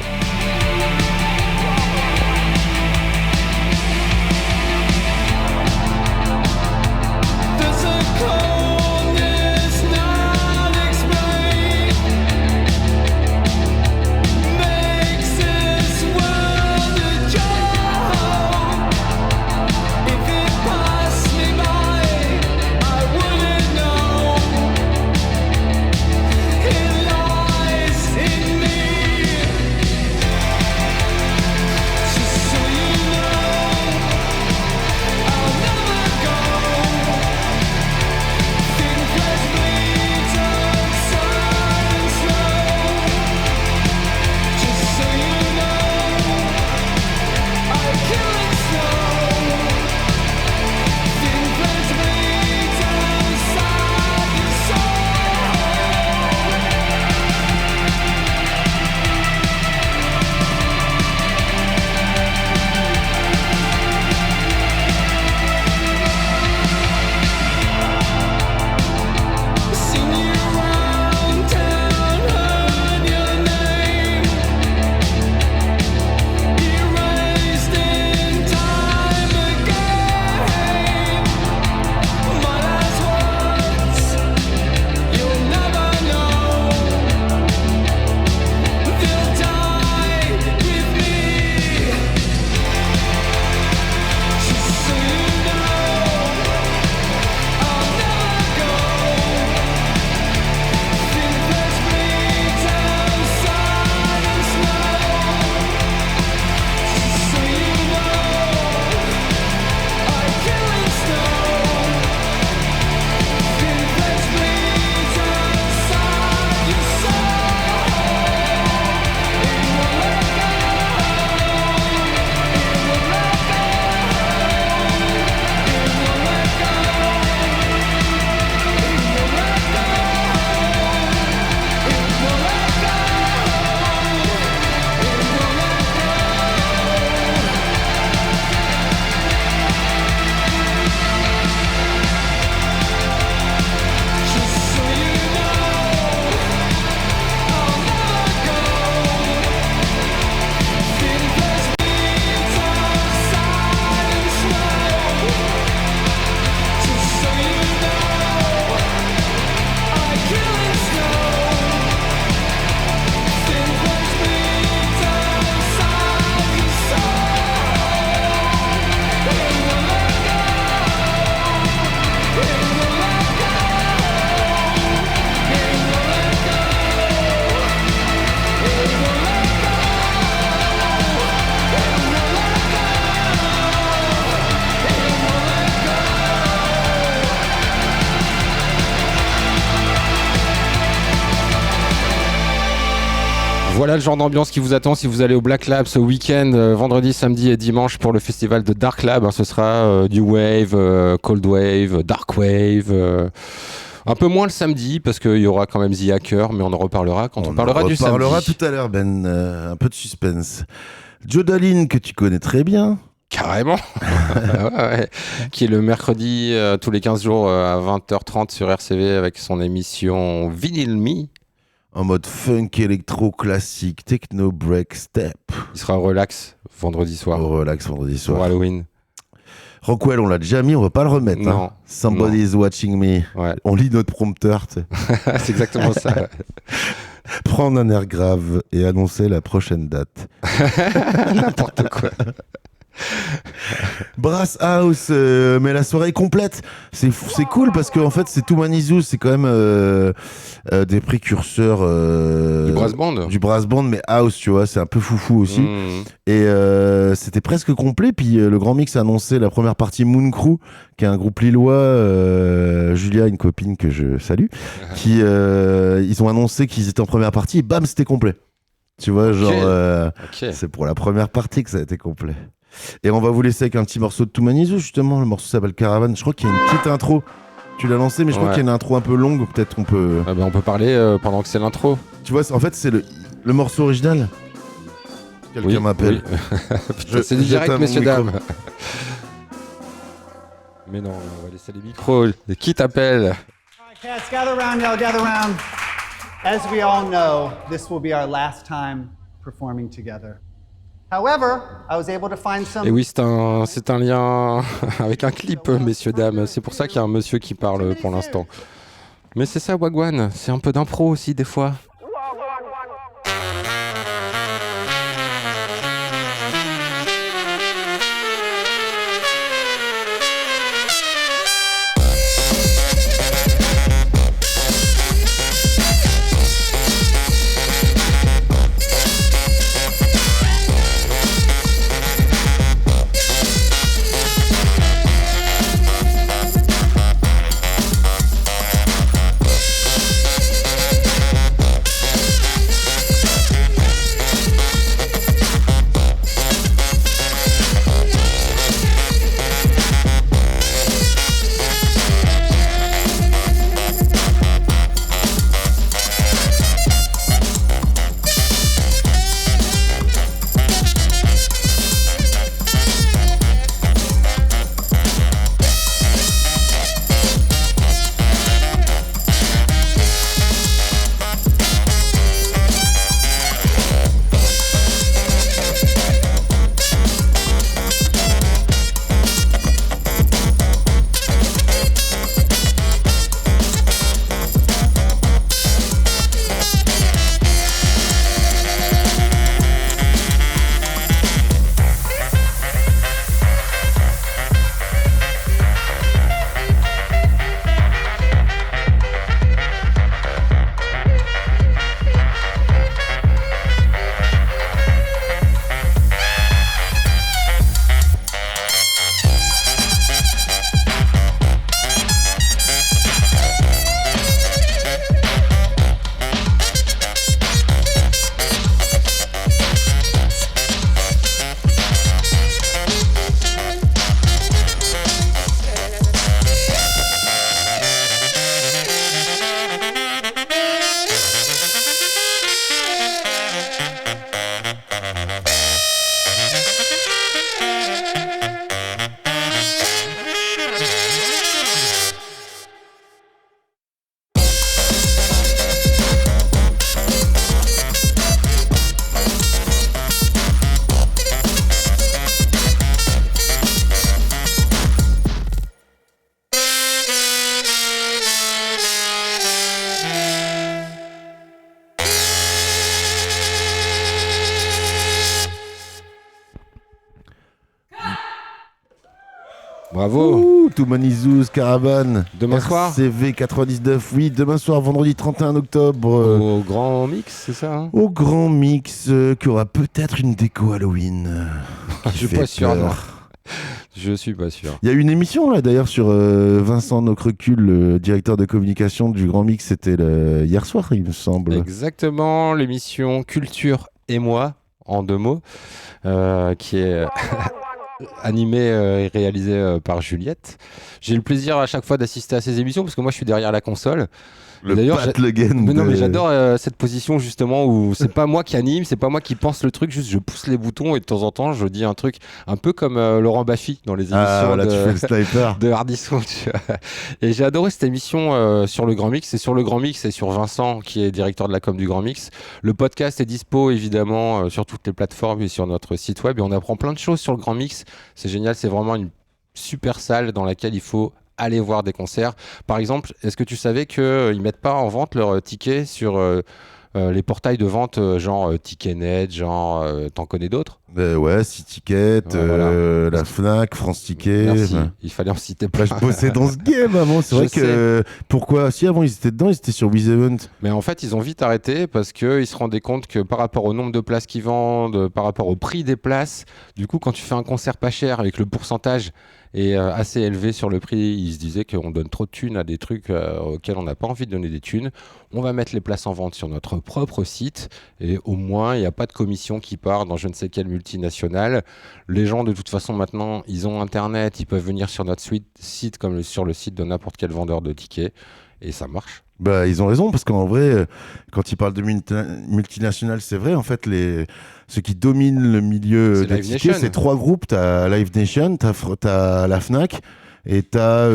Voilà le genre d'ambiance qui vous attend si vous allez au Black Lab ce week-end, vendredi, samedi et dimanche pour le festival de Dark Lab. Ce sera New Wave, Cold Wave, Dark Wave. Un peu moins le samedi parce qu'il y aura quand même The Hacker, mais on en reparlera quand on parlera du samedi. On en reparlera tout à l'heure, Ben. Un peu de suspense. Joe Dalin, que tu connais très bien. Carrément. Ouais. Qui est le mercredi tous les 15 jours à 20h30 sur RCV avec son émission Vinyl Me. En mode funk, électro, classique, techno, break, step. Il sera relax vendredi soir. Relax vendredi soir. Pour Halloween. Rockwell, on l'a déjà mis, on va pas le remettre. Non. Hein. Somebody's watching me. Ouais. On lit notre prompteur. Tu sais. C'est exactement ça. Prendre un air grave et annoncer la prochaine date. N'importe quoi. Brass House, mais la soirée est complète. C'est cool parce qu'en fait, c'est Toumani c'est quand même des précurseurs du brass band. Du brass band, mais house, tu vois, c'est un peu foufou aussi. Et c'était presque complet. Puis le Grand Mix a annoncé la première partie Moon Crew, qui est un groupe lillois. Julia, une copine que je salue, qui ils ont annoncé qu'ils étaient en première partie et bam, c'était complet. Tu vois, genre, c'est pour la première partie que ça a été complet. Et on va vous laisser avec un petit morceau de Toumani, justement. Le morceau s'appelle Caravane. Je crois qu'il y a une petite intro. Tu l'as lancé, mais je crois qu'il y a une intro un peu longue. Peut-être qu'on peut. On peut parler pendant que c'est l'intro. Tu vois, en fait, c'est le morceau original. Quelqu'un m'appelle. Oui. C'est du direct, messieurs, dames. Mais non, on va laisser les micros. Qui t'appelle? Cats, gather around, y'all, gather around. As we all know, this will be our last time performing together. However, I was able to find some... Et oui, c'est un lien avec un clip, messieurs, dames. C'est pour ça qu'il y a un monsieur qui parle pour l'instant. Mais c'est ça, Wagwan. C'est un peu d'impro aussi, des fois. Bravo. Toumani Zouz, Caravane. Demain soir RCV 99, oui, demain soir, vendredi 31 octobre. Au Grand Mix, c'est ça hein Au Grand Mix, qui aura peut-être une déco Halloween. Je suis pas sûr, non. Je suis pas sûr. Il y a une émission là d'ailleurs sur Vincent Nocrecul, le directeur de communication du Grand Mix, c'était hier soir, il me semble. Exactement, l'émission Culture et moi, en 2 mots, qui est animée et réalisée par Juliette. J'ai le plaisir à chaque fois d'assister à ces émissions parce que moi je suis derrière la console. Mais j'adore cette position justement où c'est pas moi qui anime, c'est pas moi qui pense le truc, juste je pousse les boutons et de temps en temps je dis un truc un peu comme Laurent Baffy dans les émissions de Hardisson. Et j'ai adoré cette émission sur le Grand Mix. Et sur le Grand Mix et sur Vincent qui est directeur de la com du Grand Mix. Le podcast est dispo évidemment sur toutes les plateformes et sur notre site web et on apprend plein de choses sur le Grand Mix. C'est génial, c'est vraiment une super salle dans laquelle il faut aller voir des concerts. Par exemple, est-ce que tu savais qu'ils mettent pas en vente leurs tickets sur les portails de vente genre Ticketnet, genre t'en connais d'autres? Ouais, Citicket, voilà. La Fnac, France Ticket. Merci. Il fallait en citer plein. Je bossais dans ce game avant. C'est vrai que pourquoi? Si avant ils étaient dedans, ils étaient sur WizEvent. Mais en fait, ils ont vite arrêté parce qu'ils se rendaient compte que par rapport au nombre de places qu'ils vendent, par rapport au prix des places, du coup, quand tu fais un concert pas cher avec le pourcentage est assez élevé sur le prix, ils se disaient qu'on donne trop de thunes à des trucs auxquels on n'a pas envie de donner des thunes. On va mettre les places en vente sur notre propre site et au moins il n'y a pas de commission qui part dans je ne sais quelle multinationale. Les gens de toute façon maintenant ils ont internet, ils peuvent venir sur notre site comme sur le site de n'importe quel vendeur de tickets et ça marche. Bah, ils ont raison parce qu'en vrai, quand ils parlent de multinationales, c'est vrai en fait ceux qui dominent le milieu des tickets, c'est 3 groupes. T'as Live Nation, t'as la Fnac et t'as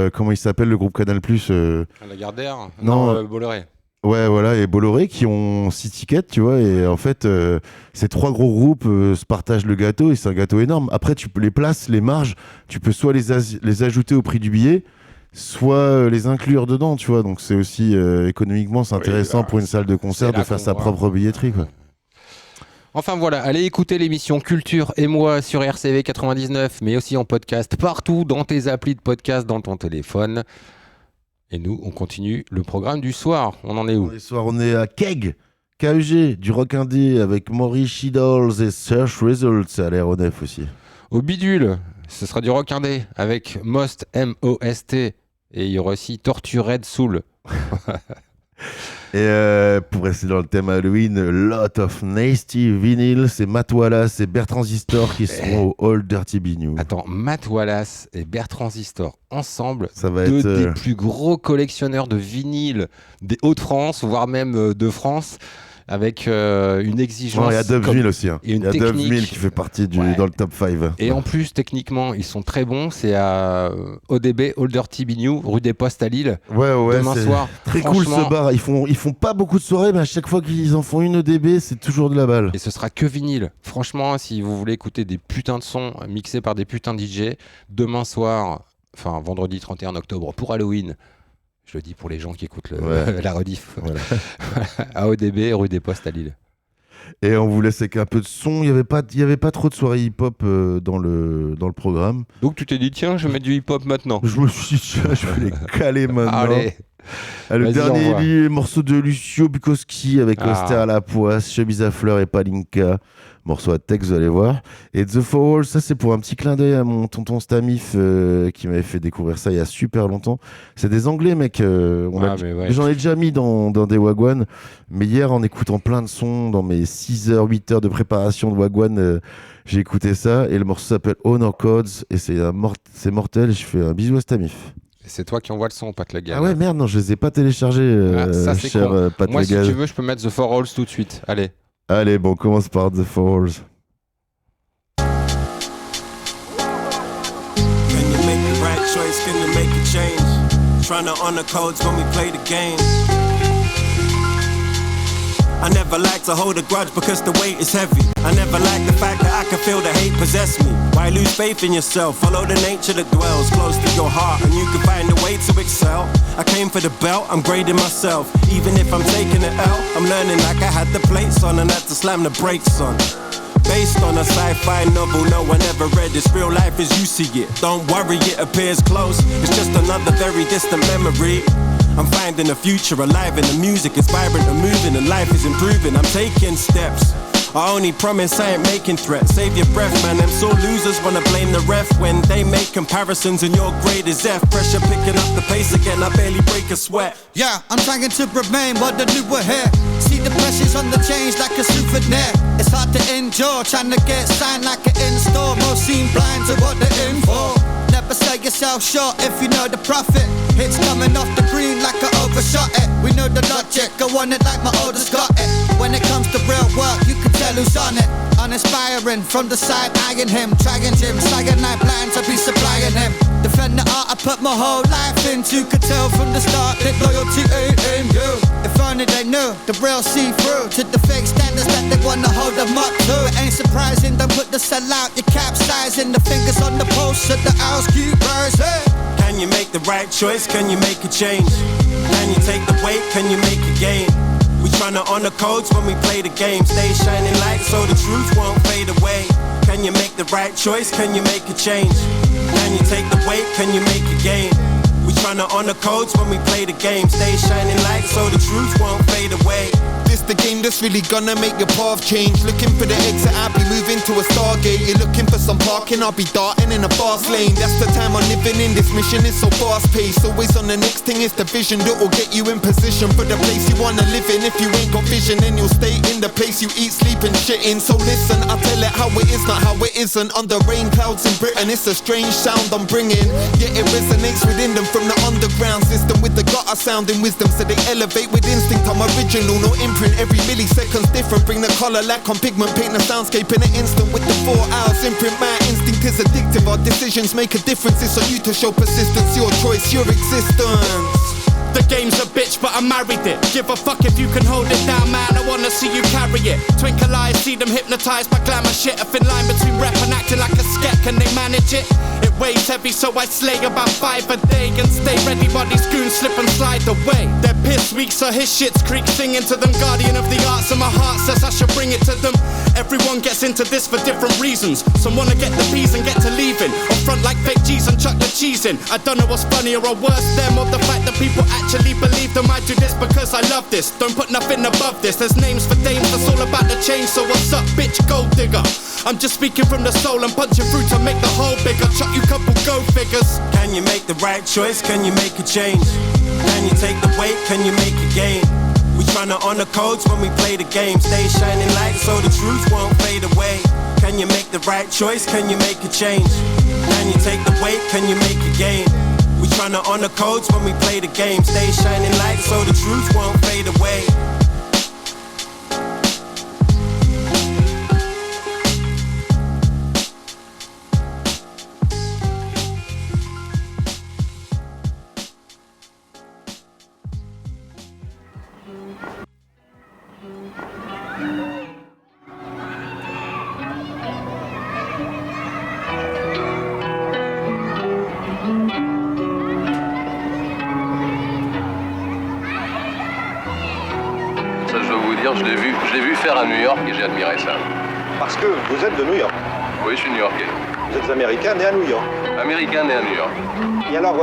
comment il s'appelle le groupe Canal+. Lagardère. Non, Bolloré. Ouais, voilà, et Bolloré qui ont 6 tickets, tu vois, et en fait, ces 3 gros groupes se partagent le gâteau et c'est un gâteau énorme. Après, tu peux les places, les marges, tu peux soit les ajouter au prix du billet, soit les inclure dedans, tu vois. Donc c'est aussi économiquement, c'est intéressant pour une salle de concert de faire sa propre billetterie, quoi. Enfin voilà, allez écouter l'émission Culture et moi sur RCV 99, mais aussi en podcast partout, dans tes applis de podcast, dans ton téléphone. Et nous, on continue le programme du soir. On en est où? Ce soir, on est à KEG, du rock indé avec Maurice Shields et Search Results à l'aéronef aussi. Au Bidule, ce sera du rock indé avec Most, M-O-S-T. Et il y aura aussi Tortured Soul. Et pour rester dans le thème Halloween, Lot of Nasty Vinyl, c'est Matt Wallace et Bertrand Zistor qui seront au All Dirty Biniou. Attends, Matt Wallace et Bertrand Zistor ensemble, ça va deux être des plus gros collectionneurs de vinyles des Hauts-de-France, voire même de France. Avec une exigence. Il y a Dubville aussi. Hein. Il y a Dubville qui fait partie dans le top 5. Et en plus, techniquement, ils sont très bons. C'est à ODB, All Dirty Biniou, rue des Postes à Lille. Ouais, demain soir. Très cool ce bar. Ils font pas beaucoup de soirées, mais à chaque fois qu'ils en font une ODB, c'est toujours de la balle. Et ce sera que vinyle. Franchement, si vous voulez écouter des putains de sons mixés par des putains de DJ, demain soir, enfin vendredi 31 octobre pour Halloween. Je le dis pour les gens qui écoutent la rediff. Voilà. À ODB, rue des Postes à Lille. Et on vous laisse avec un peu de son. Il y avait pas trop de soirées hip-hop dans le programme. Donc tu t'es dit, tiens, je vais mettre du hip-hop maintenant. Je me suis dit, je vais les caler maintenant. Allez. Le dernier morceau de Lucio Bukowski avec Auster à la poisse, Chemise à fleurs et Palinka. Morceau à texte, vous allez voir. Et The Four Walls, ça c'est pour un petit clin d'œil à mon tonton Stamif qui m'avait fait découvrir ça il y a super longtemps. C'est des Anglais, mec. J'en ai déjà mis dans des Wagwan. Mais hier, en écoutant plein de sons dans mes 6 heures, 8 heures de préparation de Wagwan, j'ai écouté ça. Et le morceau s'appelle Honor Codes. Et c'est mortel. Je fais un bisou à Stamif. Et c'est toi qui envoie le son, Pat Legal. Ah ouais, merde, non, je les ai pas téléchargés, ça, c'est cher con. Pat Moi, Legal. si tu veux, je peux mettre The Four Walls tout de suite. Allez, bon, on commence par The Four Walls. Can you make the right choice? Can you make a change? Trying to honor codes when we play the game. I never like to hold a grudge because the weight is heavy. I never like the fact that I can feel the hate possess me. Why lose faith in yourself? Follow the nature that dwells close to your heart and you can find a way to excel. I came for the belt, I'm grading myself. Even if I'm taking an L, I'm learning like I had the plates on and had to slam the brakes on. Based on a sci-fi novel no one ever read. It's real life as you see it. Don't worry, it appears close. It's just another very distant memory. I'm finding the future alive and the music is vibrant and moving and life is improving. I'm taking steps. I only promise I ain't making threats. Save your breath, man, them sore losers wanna blame the ref when they make comparisons and your grade is F. Pressure picking up the pace again, I barely break a sweat. Yeah, I'm trying to remain what the new hair. See the pressures on the change like a souvenir. It's hard to endure, trying to get signed like an in-store. Most seem blind to what they're in for. Never sell yourself short if you know the profit. Hits coming off the green like I overshot it. We know the logic, go on it like my oldest got it. When it comes to real work, you can tell who's on it. Uninspiring, from the side eyeing him. Trying Jim, cyanide blind to be supplying him. Defend the art I put my whole life into. Could tell from the start that loyalty ain't in you. If only they knew the real see-through to the fake standards that they wanna hold them up to. It ain't surprising, don't put the cell out, you capsizing. The fingers on the pulse of the owls keep rising. Can you make the right choice? Can you make a change? Can you take the weight? Can you make a gain? We tryna honor codes when we play the game. Stay shining light so the truth won't fade away. Can you make the right choice? Can you make a change? Can you take the weight? Can you make a gain? We tryna honor codes when we play the game. Stay shining light so the truth won't fade away. This the game that's really gonna make your path change. Looking for the exit, I'll be moving to a Stargate. You're looking for some parking, I'll be darting in a fast lane. That's the time I'm living in, this mission is so fast paced. Always on the next thing, it's the vision that will get you in position for the place you wanna live in. If you ain't got vision, then you'll stay in the place you eat, sleep and shit in. So listen, I'll tell it how it is, not how it isn't. Under rain clouds in Britain, it's a strange sound I'm bringing. Yet it resonates within them from the underground system with the gutter sounding wisdom. So they elevate with instinct, I'm original, no imprint. Every millisecond's different, bring the colour like on pigment. Paint the soundscape in an instant with the 4 hours imprint. My instinct is addictive, our decisions make a difference. It's on you to show persistence, your choice, your existence. The game's a bitch, but I married it. Give a fuck if you can hold it down, man, I wanna see you carry it. Twinkle eyes, see them hypnotised by glamour shit. A thin line between rap and acting like a sket, can they manage it? It weighs heavy, so I slay about 5 a day and stay ready, while these goons slip and slide away. They're pissed weak, so his shit's creek, singing to them. Guardian of the arts, and my heart says I should bring it to them. Everyone gets into this for different reasons. Some wanna get the P's and get to leaving, or front like fake G's and chuck the cheese in. I don't know what's funnier or worse, them or the fact that people actually believe them. I do this because I love this, don't put nothing above this. There's names for dames, that's all about the change. So what's up, bitch, gold digger? I'm just speaking from the soul and punching through to make the hole bigger. Chuck you couple go figures. Can you make the right choice? Can you make a change? Can you take the weight? Can you make a gain? We tryna honor codes when we play the game. Stay shining light so the truth won't fade away. Can you make the right choice? Can you make a change? Can you take the weight? Can you make a gain? We tryna honor codes when we play the game. Stay shining light so the truth won't fade away. Je l'ai vu faire à New York et j'ai admiré ça. Parce que vous êtes de New York? Oui, je suis new-yorkais. Vous êtes américain né à New York? Américain né à New York. Et alors,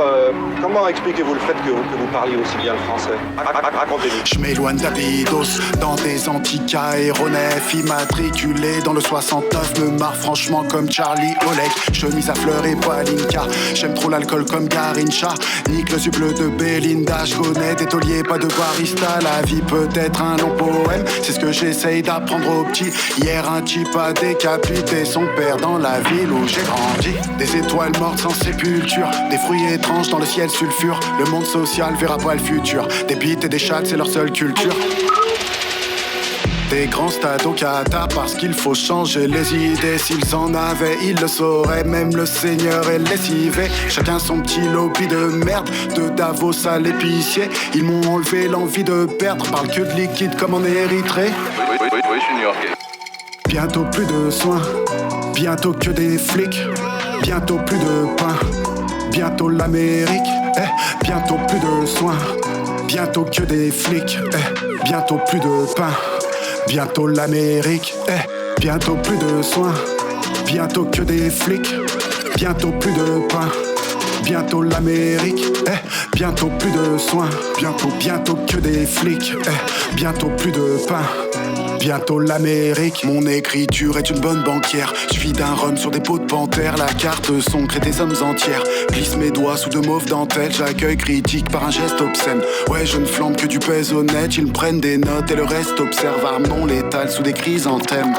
comment expliquez-vous le fait que vous parliez aussi bien le français? Racontez-nous. Je m'éloigne d'Abydos dans des antiques aéronefs immatriculés dans le 69. Me marre franchement comme Charlie Oleg. Chemise à fleurs et Palinka. J'aime trop l'alcool comme Garincha. Nique le bleu de Belinda. Je connais des tauliers, pas de barista. La vie peut être un long poème. C'est ce que j'essaye d'apprendre aux petits. Hier un type a décapité son père dans la ville où j'ai grandi. Des étoiles mortes sans sépulture. Des fruits étranges dans le ciel sulfure. Le monde social verra pas le futur. Des bites et des chattes, c'est leur seule culture. Des grands stades au Qatar parce qu'il faut changer les idées. S'ils en avaient, ils le sauraient. Même le Seigneur est lessivé. Chacun son petit lobby de merde. De Davos à l'épicier. Ils m'ont enlevé l'envie de perdre. Parle que de liquide comme en Érythrée. Oui, je suis new-yorkais. Bientôt plus de soins. Bientôt que des flics. Bientôt plus de pain. Bientôt l'Amérique, bientôt plus de soins. Bientôt que des flics, bientôt plus de pain. Bientôt l'Amérique, bientôt plus de soins. Bientôt que des flics, bientôt plus de pain. Bientôt l'Amérique, bientôt plus de soins. Bientôt que des flics, bientôt plus de pain. Bientôt l'Amérique, mon écriture est une bonne banquière. Je vis d'un rhum sur des pots de panthère. La carte son crée des hommes entières. Glisse mes doigts sous de mauves dentelles. J'accueille critique par un geste obscène. Ouais, je ne flambe que du pèse honnête. Ils me prennent des notes et le reste observe. Arme non létale sous des chrysanthèmes.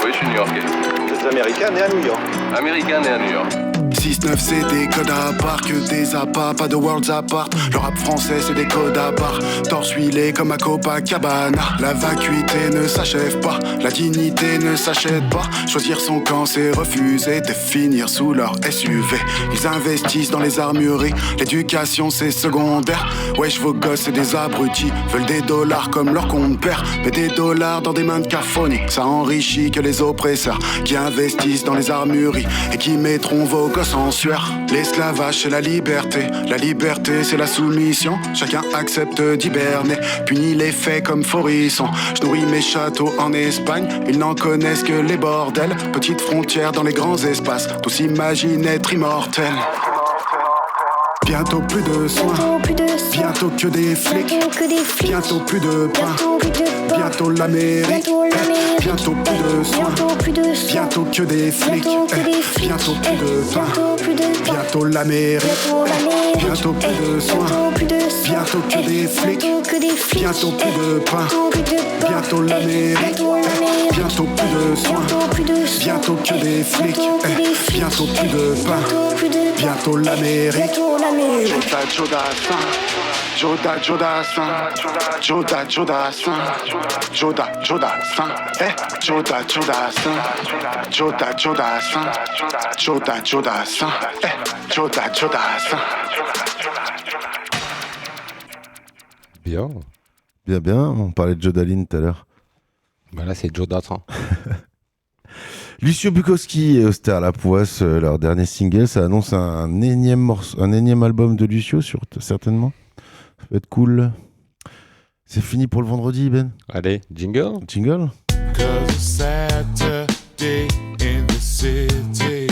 Oui, je suis new-yorkais. Vous êtes américain né à New York. Américain né à New York. 6-9 c'est des codes à part, que des appâts, pas de worlds apart. Le rap français c'est des codes à part. Torse huilé comme à Copacabana. La vacuité ne s'achève pas, la dignité ne s'achète pas. Choisir son camp c'est refuser de finir sous leur SUV. Ils investissent dans les armureries, l'éducation c'est secondaire. Wesh vos gosses c'est des abrutis, veulent des dollars comme leur compte père. Mais des dollars dans des mains de cafoni, ça enrichit que les oppresseurs qui investissent dans les armureries et qui mettront vos gosses en sueur. L'esclavage c'est la liberté c'est la soumission. Chacun accepte d'hiberner, punit les faits comme Forisson. Je nourris mes châteaux en Espagne, ils n'en connaissent que les bordels. Petite frontière dans les grands espaces, tous s'imaginent être immortels. Bientôt plus de soins, bientôt que des flics, bientôt plus de pain, bientôt l'Amérique, bientôt plus de soins, bientôt que des flics, bientôt plus de pain, bientôt l'Amérique, bientôt plus de soins, bientôt que des flics, bientôt plus de pain, bientôt l'Amérique, bientôt plus de soins, bientôt que des flics, bientôt plus de pain, bientôt l'Amérique. Joda Jodassin, Joda Jodassin, Joda Jodassin, Joda Jodassin, Joda Jodassin, Joda Jodassin, Joda Jodassin. Bien. Bien, on parlait de Jodaline tout à l'heure. Bah là, c'est Jodassin. Lucio Bukowski et Auster Lapoisse, leur dernier single, ça annonce un énième album de Lucio, certainement. Ça va être cool. C'est fini pour le vendredi, Ben. Allez, jingle. Jingle. Cause it's Saturday in the city.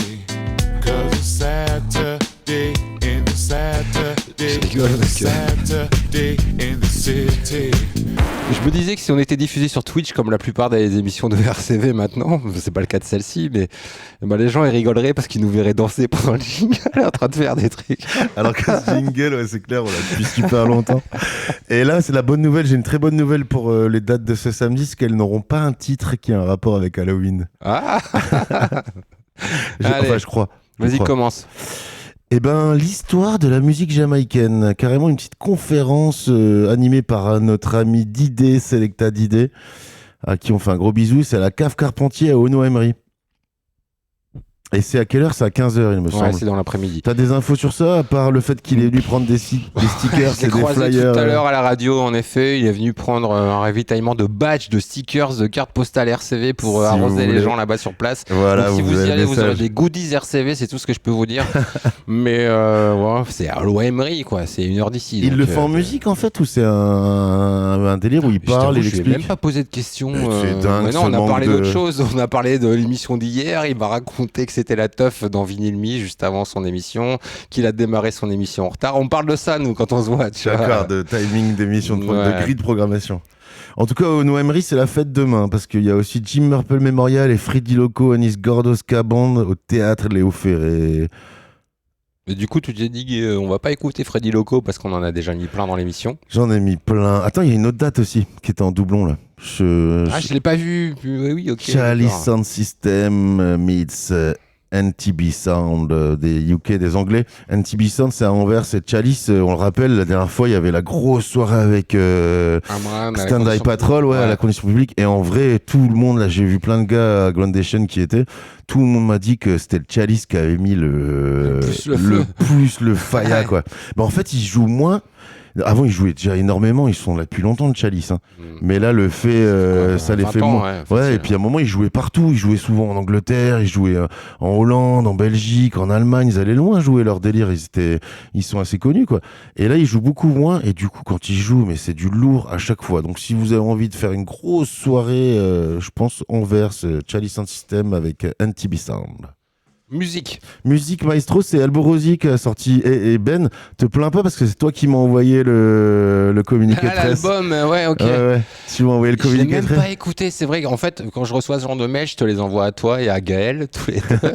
Cause it's Saturday in the Saturday. Saturday in the city. Je me disais que si on était diffusé sur Twitch comme la plupart des émissions de RCV maintenant, c'est pas le cas de celle-ci, mais les gens ils rigoleraient parce qu'ils nous verraient danser pendant le jingle en train de faire des trucs. Alors que ce jingle, ouais, c'est clair, on l'a depuis super longtemps. Et là, c'est la bonne nouvelle. J'ai une très bonne nouvelle pour les dates de ce samedi, c'est qu'elles n'auront pas un titre qui a un rapport avec Halloween. Ah je crois. Vas-y, commence. Eh ben, l'histoire de la musique jamaïcaine, carrément une petite conférence animée par notre ami Didé, Selecta Didé, à qui on fait un gros bisou, c'est à la Cave Carpentier à Ono-Emery. Et c'est à quelle heure ? C'est à 15h, il me semble. Ouais, c'est dans l'après-midi. T'as des infos sur ça, à part le fait qu'il est venu prendre des stickers et des flyers tout à l'heure à la radio, en effet. Il est venu prendre un ravitaillement de badges, de stickers, de cartes postales RCV pour arroser les gens là-bas sur place. Voilà, donc, si vous y allez, vous aurez des goodies RCV, c'est tout ce que je peux vous dire. Mais ouais, c'est à l'OMRI, quoi. C'est 1 heure d'ici. Il le fait en musique, en fait, ou c'est un délire où il parle, il explique ? Je lui ai même pas posé de questions. C'est dingue, non, on a parlé d'autre chose. On a parlé de l'émission d'hier. Il m'a raconté que c'était la teuf dans Vinyl Me juste avant son émission, qu'il a démarré son émission en retard. On parle de ça, nous, quand on se voit. D'accord, de timing d'émission, de grille de programmation. En tout cas, au Noëmery, c'est la fête demain, parce qu'il y a aussi Jim Murple Memorial et Freddy Loco, Anis Gordoska Band au théâtre Léo Ferré. Mais du coup, tu t'es dit on va pas écouter Freddy Loco parce qu'on en a déjà mis plein dans l'émission. J'en ai mis plein. Attends, il y a une autre date aussi qui était en doublon là. Je l'ai pas vu. Oui, ok. Charlie Sound System meets NTB Sound des UK, des Anglais. NTB Sound, c'est à Anvers, c'est Chalice. On le rappelle, la dernière fois, il y avait la grosse soirée avec Stand Eye Patrol, à la condition publique. Et en vrai, tout le monde, là, j'ai vu plein de gars à Groundation qui étaient. Tout le monde m'a dit que c'était le Chalice qui avait mis le faya, quoi. Mais en fait, ils jouent moins. Avant, ils jouaient déjà énormément, ils sont là depuis longtemps, le Chalice. Hein. Mais là, le fait, ça les fait moins. Ouais, et puis à un moment, ils jouaient partout. Ils jouaient souvent en Angleterre, ils jouaient en Hollande, en Belgique, en Allemagne. Ils allaient loin jouer leur délire. Ils sont assez connus, quoi. Et là, ils jouent beaucoup moins. Et du coup, quand ils jouent, mais c'est du lourd à chaque fois. Donc, si vous avez envie de faire une grosse soirée, je pense Anvers, Chalice Sound System avec NTB Sound. Musique Maestro, c'est Alborosi qui a sorti. Et Ben, te plains pas parce que c'est toi qui m'as envoyé le communiqué de presse. L'album, ouais, ok. Ouais. Tu m'as envoyé le communiqué de presse. Je l'ai presse. même pas écouté. C'est vrai qu'en fait, quand je reçois ce genre de mail, je te les envoie à toi et à Gaël, tous les deux.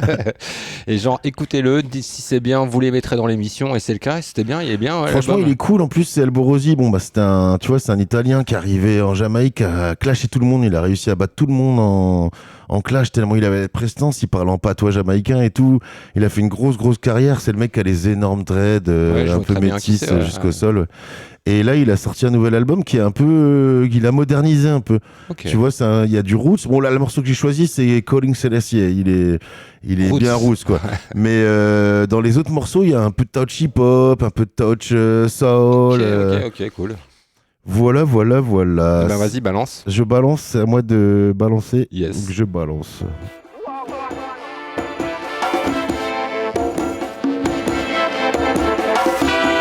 Et genre, écoutez-le, si c'est bien, vous les mettrez dans l'émission. Et c'est le cas, c'était bien, il est bien. Ouais, franchement, il est cool. En plus, c'est Alborosi. Bon, bah, c'est un Italien qui est arrivé en Jamaïque, a clashé tout le monde. Il a réussi à battre tout le monde en clash tellement il avait de prestance, il parlait en patois jamaïcain et tout. Il a fait une grosse carrière. C'est le mec qui a les énormes dreads, un peu métis jusqu'au sol. Et là, il a sorti un nouvel album qui est un peu, il a modernisé un peu. Okay. Tu vois, il y a du roots. Bon, là, le morceau que j'ai choisi, c'est Calling Selassie. Il est roots. Bien roots, quoi. Mais dans les autres morceaux, il y a un peu de touch hip-hop, un peu de touch soul. Ok, cool. Voilà. Ben vas-y, balance. Je balance, c'est à moi de balancer. Yes. Donc je balance.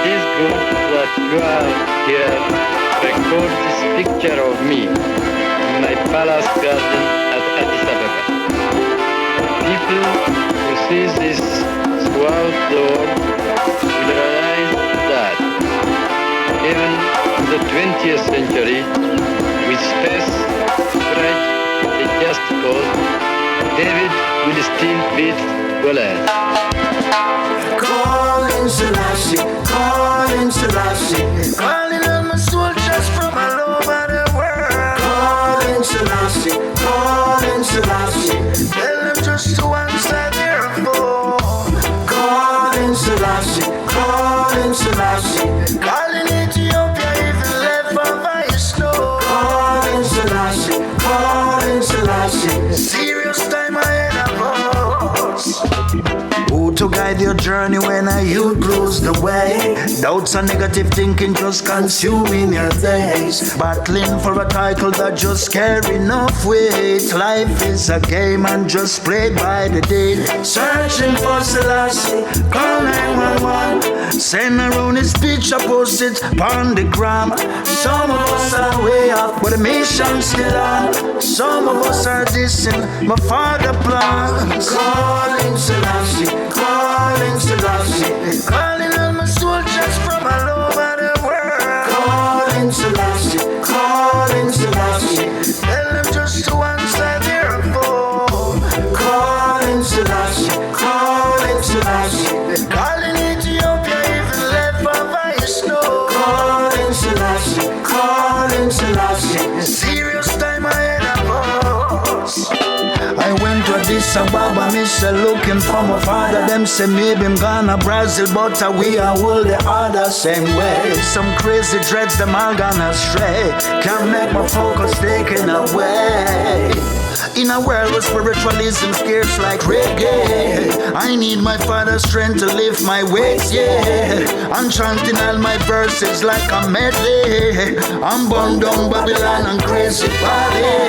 This group that you have here record this picture of me in my palace garden at Addis Ababa. People who see this throughout the world will realize that even in the 20th century, with space, courage, and just cause, David will still beat Goliath. Calling Selassie, calling Selassie, calling all my soldiers from all over the world. Calling Selassie, calling Selassie, tell them just to answer their phone. Calling Selassie, calling Selassie, calling Ethiopia even left for by snow. Calling Selassie, serious time ahead of us. Who to guide your journey when a youth lose the way? Doubts and negative thinking just consuming your days. Battling for a title that just carry enough weight. Life is a game and just played by the day. Searching for Selassie, call 911. Send around his picture, post it on the gram. Some of us are way off, but the mission's still on. Some of us are dissing my father plans. Calling Selassie, calling Selassie, calling all my soldiers from all over the world. Calling Selassie, calling Selassie, tell them just to answer their phone. Calling Selassie, calling Selassie, calling Ethiopia even left for by snow. Calling Selassie, serious time ahead of us. I went to Addis Ababa, Mr. looking for my father. Them say maybe I'm gonna Brazil, but we are all the other same way. Some crazy dreads, them all gone astray. Can't make my focus taken away. In a world where spiritualism scarce like reggae, I need my father's strength to lift my weights, yeah. I'm chanting all my verses like a medley. I'm born down Babylon and crazy body.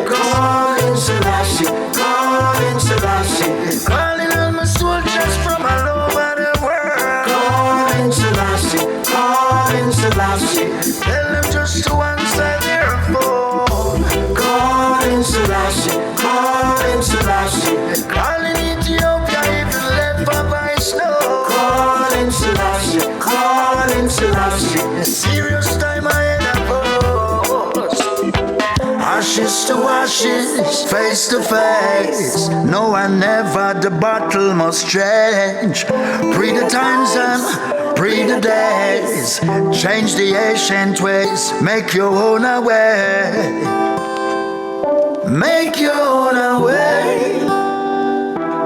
Calling Selassie, calling Selassie, calling all my soldiers from all over the world. Calling Selassie, calling Selassie, tell them just to answer their phone. Calling Selassie, calling Selassie, calling Ethiopia even left for by snow. Calling Selassie, serious time ahead of us. Ashes to ashes, face to face. No and never the battle must change. Pre the times and pre the days. Change the ancient ways, make your own way. Make your own way.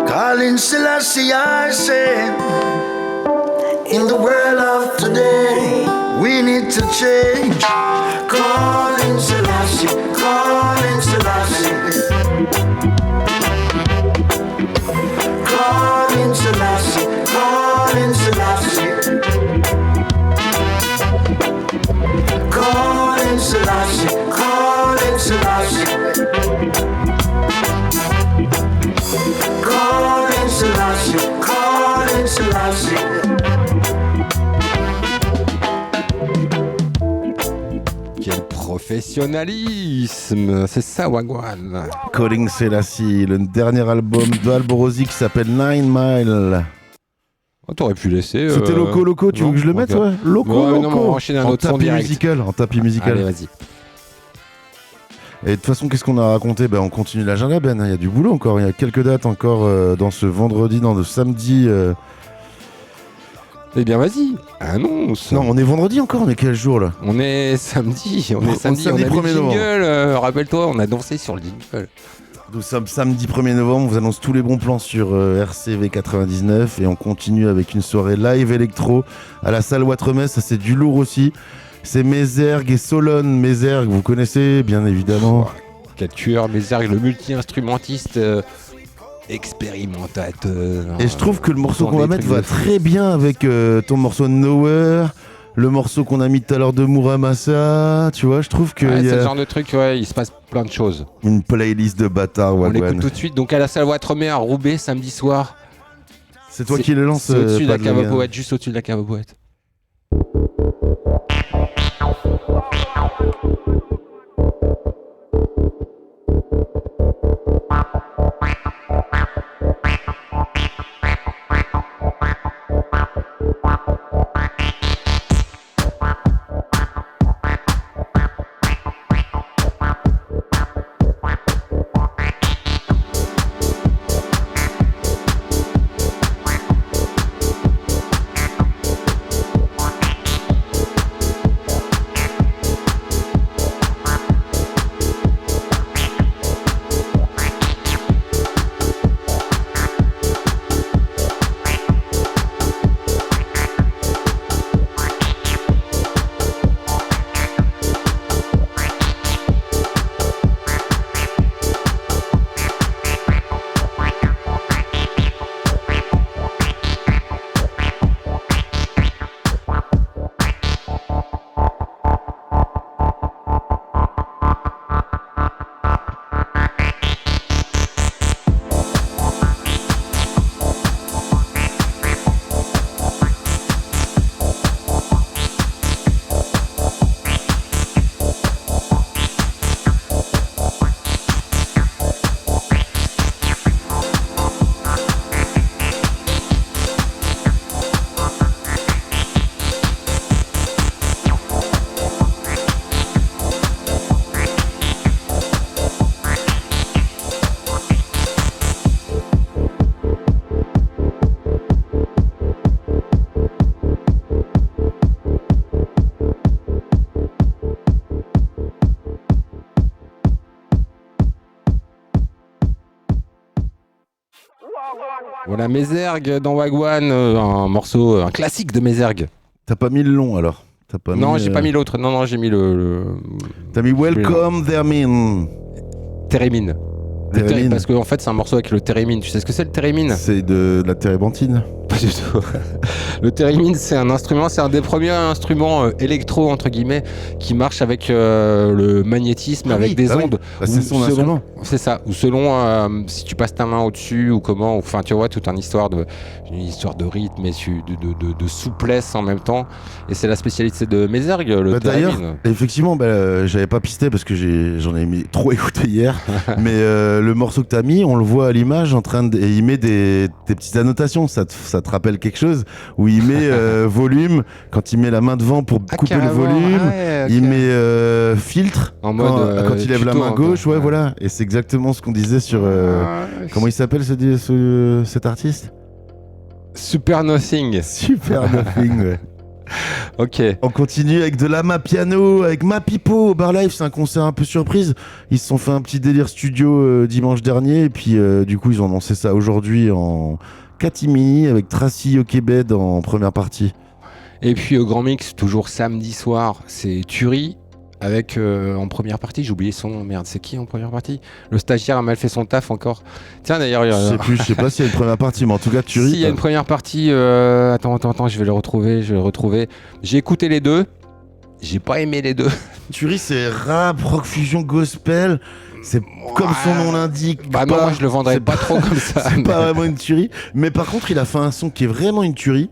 Calling Selassie, I say, in the world of today, we need to change. Calling Selassie, calling Selassie, calling Selassie, calling Selassie, calling Selassie, calling Selassie, calling Selassie, calling Selassie. Professionnalisme, c'est ça Wagwan. Calling Selassie, le dernier album de Alborosi qui s'appelle 9 Mile. Oh, t'aurais pu laisser. C'était Loco, tu veux que je le mette, ouais? Loco. Non, on va enchaîner un autre son direct. En tapis musical. Allez, vas-y. Et de toute façon, qu'est-ce qu'on a raconté? On continue l'agenda, Ben. Il y a du boulot encore. Il y a quelques dates encore dans ce vendredi, dans le samedi. Eh bien, vas-y, annonce. Non, on est vendredi encore. On est quel jour là? On est samedi. On est samedi. On a 1er novembre. Rappelle-toi, on a dansé sur le jingle. Nous sommes samedi 1er novembre. On vous annonce tous les bons plans sur RCV 99 et on continue avec une soirée live électro à la salle Watremess. Ça, c'est du lourd aussi. C'est Mézergue et Solon. Mézergue, vous connaissez bien évidemment. Quel tueur, Mézergue, le multi-instrumentiste expérimentateur. Et je trouve que le morceau qu'on va mettre va très bien avec ton morceau Nowhere, le morceau qu'on a mis tout à l'heure de Muramasa. Tu vois, je trouve que. C'est le genre de truc, il se passe plein de choses. Une playlist de bâtards, On Wagwan. l'écoute tout de suite. Donc à la salle Watremess à Roubaix, samedi soir. C'est toi qui le lance. C'est au-dessus de la cave à poète, juste au-dessus de la cave à poète. Voilà, Mézergue dans Wagwan, un classique de Mézergue. T'as pas mis le long alors? Non, j'ai pas mis l'autre. Non, j'ai mis le... T'as mis Welcome Theremin. Térémine. Parce qu'en fait, c'est un morceau avec le térémine. Tu sais ce que c'est le térémine? C'est de la térébenthine. Pas du tout. Le térémine, c'est un instrument, c'est un des premiers instruments électro, entre guillemets, qui marche avec le magnétisme, avec des ondes. C'est son instrument. C'est ça. Ou selon si tu passes ta main au-dessus ou comment. Enfin, tu vois, toute une histoire de rythme et de souplesse en même temps. Et c'est la spécialité de Mézergue, le térémine. D'ailleurs, effectivement, j'avais pas pisté parce que j'en ai mis trop écouté hier. Mais le morceau que t'as mis, on le voit à l'image et il met des petites annotations. Ça te rappelle quelque chose où il met volume quand il met la main devant pour couper le volume. Il met filtre en mode quand il lève la main gauche. Ouais, voilà. Et c'est exactement ce qu'on disait sur comment il s'appelle cet artiste? Super Nothing. Super Nothing. Ouais. Ok. On continue avec de l'ama piano, avec Ma Pipo au Bar Live. C'est un concert un peu surprise. Ils se sont fait un petit délire studio dimanche dernier. Et puis du coup, ils ont lancé ça aujourd'hui en catimini avec Tracy Okebed en première partie. Et puis au Grand Mix, toujours samedi soir, c'est Turi. Avec en première partie, j'ai oublié son nom, merde, c'est qui en première partie? Le stagiaire a mal fait son taf encore. Tiens d'ailleurs, je sais pas s'il y a une première partie, mais en tout cas Turi. Si, il y a une première partie, attends, je vais le retrouver. J'ai écouté les deux, j'ai pas aimé les deux. Turi, c'est rap, rock fusion, gospel. C'est comme son nom l'indique. Bah non, moi je le vendrais pas trop comme ça. C'est pas vraiment une tuerie. Mais par contre, il a fait un son qui est vraiment une tuerie.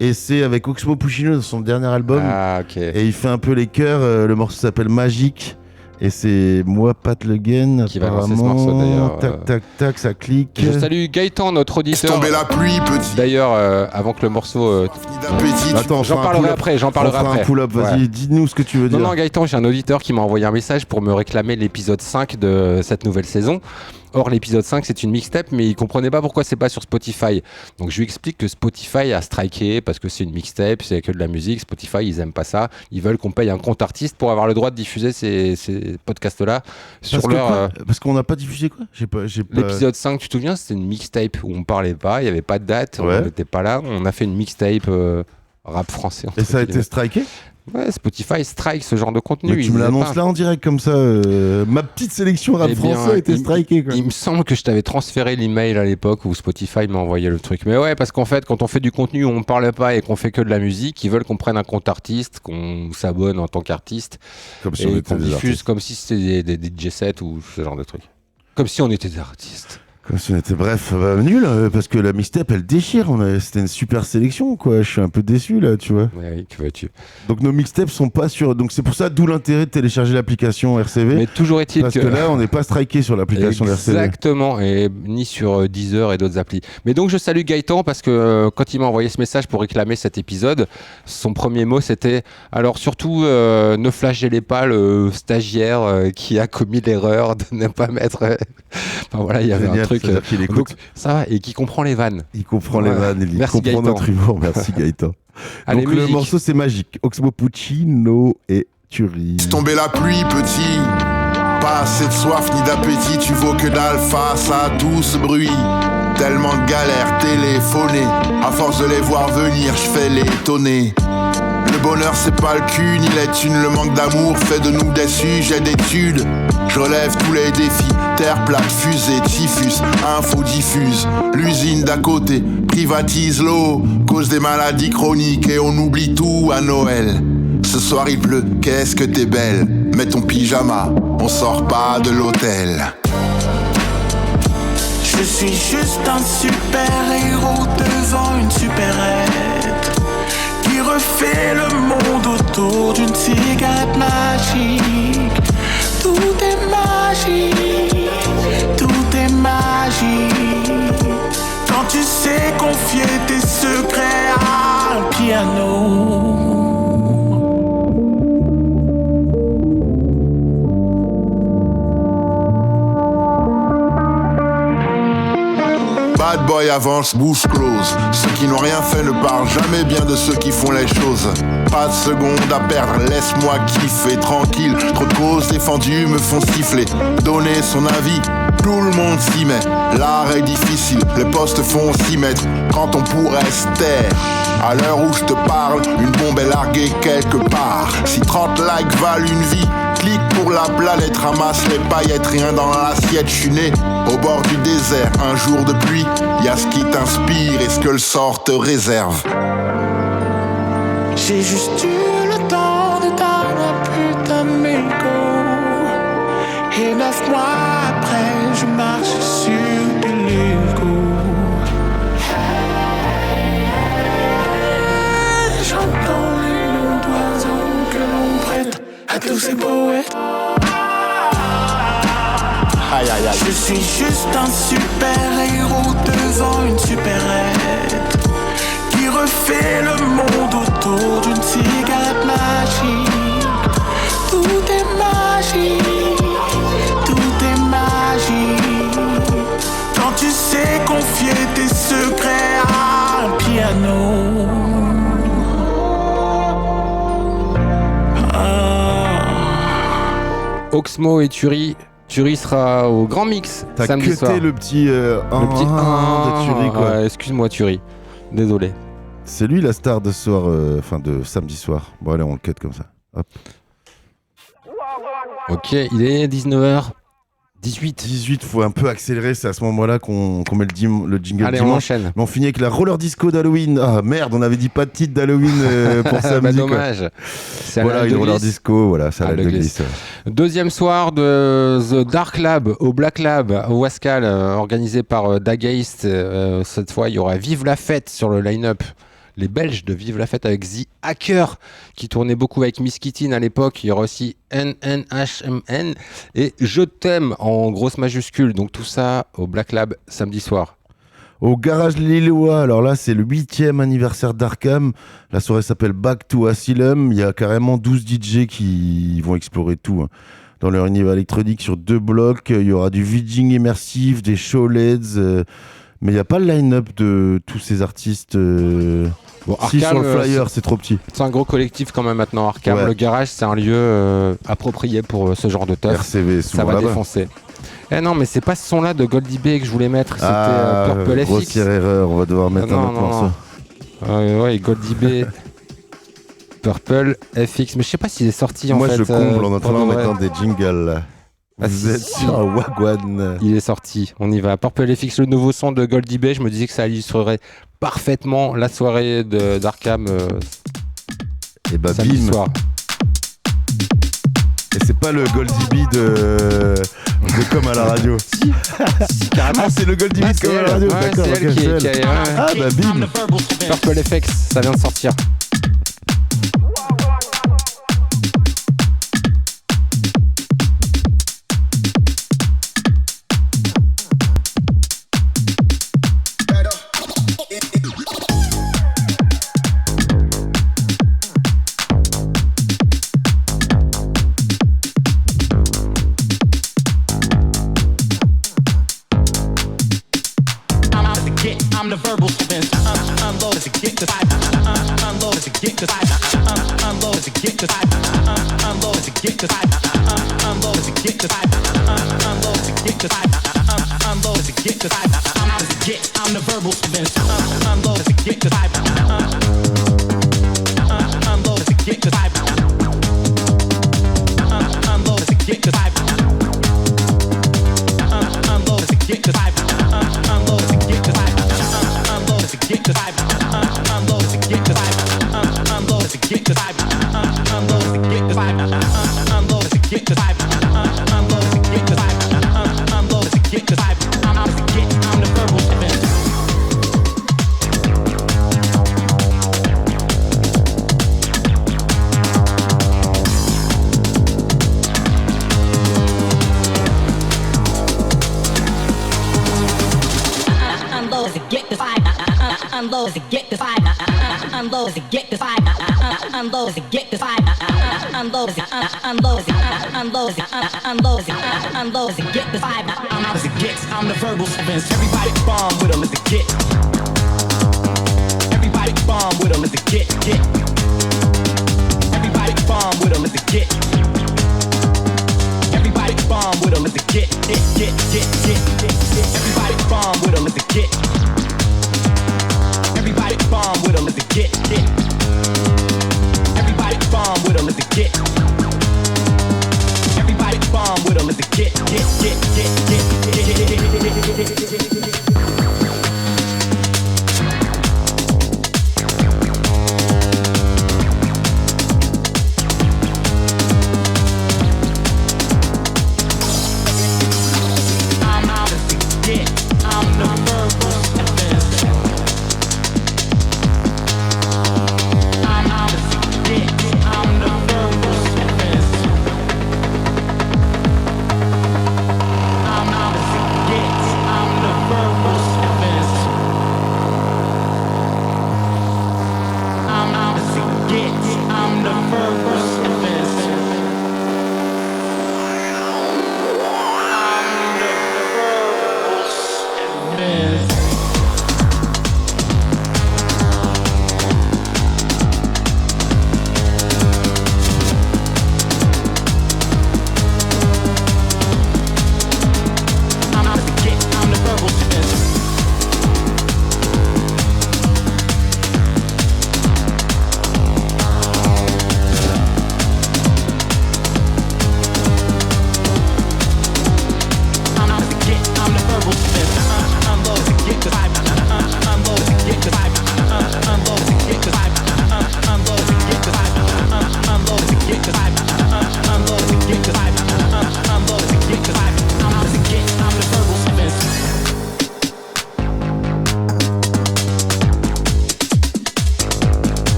Et c'est avec Oxmo Puccino dans son dernier album. Ah, ok. Et il fait un peu les chœurs. Le morceau s'appelle Magique. Et c'est moi, Pat Le Guen, qui va lancer ce morceau d'ailleurs. Tac, tac, tac, ça clique. Je salue Gaëtan, notre auditeur. Tomber la pluie, petit. D'ailleurs, avant que le morceau. Attends, j'en parlerai après. On fera un pull-up, vas-y, dis-nous ce que tu veux dire. Non, Gaëtan, j'ai un auditeur qui m'a envoyé un message pour me réclamer l'épisode 5 de cette nouvelle saison. Or, l'épisode 5, c'est une mixtape, mais il comprenait pas pourquoi c'est pas sur Spotify. Donc, je lui explique que Spotify a striké parce que c'est une mixtape, c'est que de la musique. Spotify, ils aiment pas ça. Ils veulent qu'on paye un compte artiste pour avoir le droit de diffuser ces podcasts-là sur leur. Parce qu'on n'a pas diffusé quoi L'épisode 5, tu te souviens, c'était une mixtape où on parlait pas, il y avait pas de date, on n'était pas là. On a fait une mixtape rap français. Et ça a été striké ? Ouais, Spotify strike ce genre de contenu. Mais tu me l'annonces là en direct comme ça. Ma petite sélection rap français a été strikée. Il me semble que je t'avais transféré l'email à l'époque où Spotify m'a envoyé le truc. Mais ouais, parce qu'en fait, quand on fait du contenu où on parle pas et qu'on fait que de la musique, ils veulent qu'on prenne un compte artiste, qu'on s'abonne en tant qu'artiste, comme si on était qu'on diffuse comme si c'était des DJ sets ou ce genre de truc. Comme si on était des artistes. Comme si on était nul, parce que la mixtape elle déchire, c'était une super sélection quoi, je suis un peu déçu là, tu vois. Oui, que veux-tu. Donc nos mixtapes sont pas sur, donc c'est pour ça d'où l'intérêt de télécharger l'application RCV. Mais toujours est-il parce que là on n'est pas striké sur l'application RCV. Exactement, et ni sur Deezer et d'autres applis. Mais donc je salue Gaëtan parce que quand il m'a envoyé ce message pour réclamer cet épisode, son premier mot c'était alors surtout ne flagellez pas le stagiaire qui a commis l'erreur de ne pas mettre. Enfin voilà, il y avait un truc. Qu'il écoute. Donc, ça va, et qui comprend les vannes. Il comprend les vannes, il comprend notre humour. Merci Gaëtan. Allez, donc musique. Le morceau c'est magique. Oxmo Puccino et Turi. Laisse tomber la pluie, petit. Pas assez de soif ni d'appétit, tu vaux que dalle face à tout ce bruit. Tellement de galères téléphonées, à force de les voir venir, je fais l'étonner. Le bonheur c'est pas le cul ni les thunes, le manque d'amour fait de nous des sujets d'études. Je relève tous les défis, terre plate, fusée, typhus, info diffuse. L'usine d'à côté privatise l'eau, cause des maladies chroniques et on oublie tout à Noël. Ce soir il pleut, qu'est-ce que t'es belle, mets ton pyjama, on sort pas de l'hôtel. Je suis juste un super-héros devant une supérette qui refait le monde autour d'une cigarette magique. Tout est magique, tout est magique. Quand tu sais confier tes secrets à un piano. Bad boy avance, bouche close. Ceux qui n'ont rien fait ne parlent jamais bien de ceux qui font les choses. Pas de seconde à perdre, laisse-moi kiffer tranquille. Trop de causes défendues me font siffler. Donner son avis, tout le monde s'y met. L'art est difficile, les postes font s'y mettre. Quand on pourrait se taire. À l'heure où je te parle, une bombe est larguée quelque part. Si 30 likes valent une vie, clique pour la planète, ramasse les paillettes, rien dans l'assiette. Je suis né au bord du désert, un jour de pluie. Y'a ce qui t'inspire et ce que le sort te réserve. J'ai juste eu le temps de donner un putain de mégot. Et 9 mois après, je marche sur du Lego. J'entends les noms d'oiseaux que l'on prête à tous ces poètes. Aïe aïe aïe. Je suis juste un super-héros devant une supérette qui refait le monde autour d'une cigarette magique. Tout est magique, tout est magique. Quand tu sais confier tes secrets à un piano. Oxmo et Turi. Turi sera au Grand Mix samedi soir. T'as cuté le petit de Turi quoi. Ouais, excuse-moi Turi, désolé. C'est lui la star de ce soir, enfin de samedi soir. Bon allez on le cut comme ça. Hop. Ok, il est 19h. 18, faut un peu accélérer, c'est à ce moment-là qu'on met le jingle. Allez, dimanche. on enchaîne. Mais on finit avec la roller disco d'Halloween. Ah merde, on avait dit pas de titre d'Halloween pour samedi. Bah, dommage. C'est voilà, une roller disco, voilà, ça a l'air de glisse. Deuxième soir de The Dark Lab au Black Lab au Wascal, organisé par Dagaist. Cette fois, il y aura Vive la fête sur le line-up. les Belges de Vive la Fête avec The Hacker qui tournait beaucoup avec Miss Kittin à l'époque. Il y aura aussi NNHMN et Je t'aime en grosse majuscule. Donc tout ça au Black Lab samedi soir. Au Garage Lillois, alors là c'est le 8e anniversaire d'Arkham. La soirée s'appelle Back to Asylum. Il y a carrément 12 DJ qui vont explorer tout. Dans leur univers électronique sur 2 blocs. Il y aura du VJing immersif, des showleds. Mais il n'y a pas le line-up de tous ces artistes. Bon, si Arkham, sur le flyer, c'est trop petit. C'est un gros collectif quand même maintenant. Arkham, Ouais. le garage, c'est un lieu approprié pour ce genre de teuf. RCV, ça souvent va là-bas. défoncer. Eh non, mais c'est pas ce son-là de Goldie B que je voulais mettre. C'était Purple FX. Grossière erreur, on va devoir mettre un autre morceau. Ouais, Goldie B. Purple FX. Mais je sais pas s'il est sorti en Moi, fait. je comble en pour entraînant en de vrai. mettant des jingles. Là. Ah, Vous êtes sur un Wagwan. Il est sorti, on y va. Purple FX, le nouveau son de Goldie B. Je me disais que ça illustrerait parfaitement la soirée d'Arkham Et bah samedi bim. soir. Et c'est pas le Goldie B de Comme à la radio. Carrément. Ah, c'est le Goldie B Ouais, de Comme à la c'est radio. elle. Ouais, D'accord, c'est elle ok, qui c'est est- elle. qui est- ouais. Ah bah bim. Purple FX, ça vient de sortir. I'm the verbal spin. Unload as it get to unload as it get to unload as it get to unload as it get to unload as it get to unload as it get to unload as it get to I'm the verbal spin. Unload as it get to unload as it get to unload as it get to unload as it get to unload as it get to unload as it get to unload as it get to unload as it get to unload as it get to unload as it get to unload as it get to unload as it get to I'm the verbal spin. Unload as it get to unload as it get to unload as it get to unload as it get to unload as it unload as it unload as it unload as it unload as it get to as it gets. I'm the verbal spins. Everybody bomb with them as it get. Everybody bomb with them as it get. Everybody bomb with them as it get. Everybody bomb with them as it get. Everybody bomb with them as it get. Everybody bomb with them as it get. Everybody bomb with them as it get. Everybody bomb with them as it get. I'm out as it get. I'm the verbal spin. I'm out as it get. I'm the verbal spin. I'm out as it get. I'm the verbal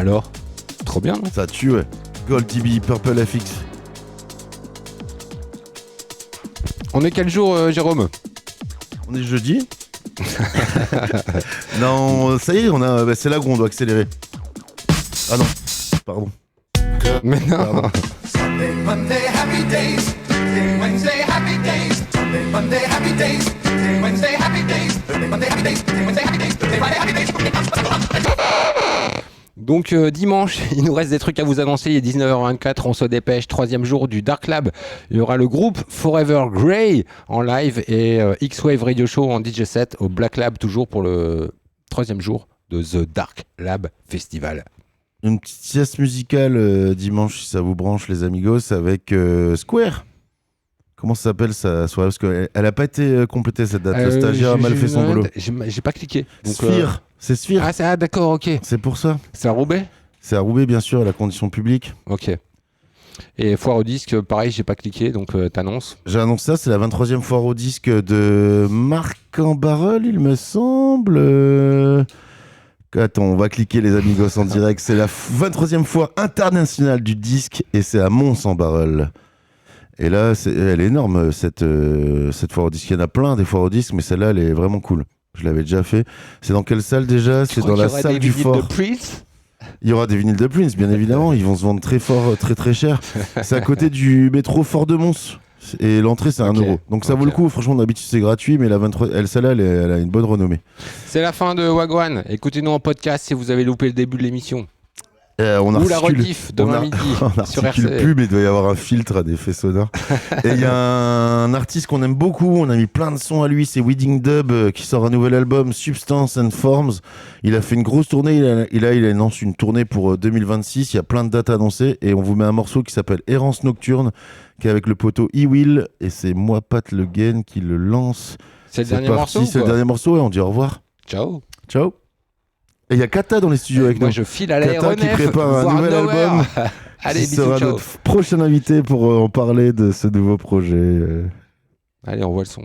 Alors, trop bien, non? Ça tue, ouais. Gold DB, Purple FX. On est quel jour, Jérôme? On est jeudi. Non, ça y est, c'est là où on doit accélérer. Ah non, pardon. Mais non. Pardon. Sunday, Monday, happy days. Tuesday, Wednesday, happy days. Sunday, Monday, happy days. Tuesday, Wednesday, happy days. Sunday, Monday, happy days. Tuesday, Wednesday, happy days. Thursday, Friday, happy days. Donc dimanche, il nous reste des trucs à vous annoncer. Il est 19h24, on se dépêche. 3e jour du Dark Lab. Il y aura le groupe Forever Grey en live et X-Wave Radio Show en DJ set au Black Lab, toujours pour le 3e jour de The Dark Lab Festival. Une petite sieste musicale dimanche, si ça vous branche, les amigos, avec Square. Comment ça s'appelle ça soirée? Parce qu'elle n'a pas été complétée cette date. Le stagiaire a mal fait son boulot. J'ai pas cliqué. Donc, Sphere. C'est Sphere. Ah, d'accord, ok. C'est pour ça. C'est à Roubaix? C'est à Roubaix, bien sûr, à la condition publique. Ok. Et foire au disque, pareil, j'ai pas cliqué, donc t'annonces. J'annonce ça, c'est la 23e foire au disque de Marc en Barreul, il me semble. Attends, on va cliquer les amigos en direct. C'est la 23e foire internationale du disque et c'est à Mons-en-Barreul. Et là, elle est énorme, cette foire au disque. Il y en a plein des foires au disque, mais celle-là, elle est vraiment cool. Je l'avais déjà fait. C'est dans quelle salle déjà? C'est dans la salle du fort. Il y aura des vinyles de Prince, bien évidemment. Ils vont se vendre très fort, très très cher. C'est à côté du métro Fort de Mons. Et l'entrée, c'est 1 euro. Donc ça vaut le coup. Franchement, d'habitude, c'est gratuit. Mais la 23, celle-là, elle a une bonne renommée. C'est la fin de Wagwan. Écoutez-nous en podcast si vous avez loupé le début de l'émission. Ou la rediff demain midi sur RCV. Plus, mais il doit y avoir un filtre à d'effets sonores. Et il y a un artiste qu'on aime beaucoup, on a mis plein de sons à lui, c'est Wedding Dub qui sort un nouvel album, Substance and Forms. Il a fait une grosse tournée, il annonce une tournée pour 2026, il y a plein de dates annoncées et on vous met un morceau qui s'appelle Errance Nocturne, qui est avec le poteau E-Will et c'est moi Pat Le Guen qui le lance. C'est le dernier morceau? C'est le dernier morceau et on dit au revoir. Ciao. Ciao. Et il y a Kata dans les studios avec nous. Moi je file à l'aéronef. Kata qui prépare un nouvel album. Allez, bisous, sera notre prochain invité pour en parler de ce nouveau projet. Allez, on voit le son.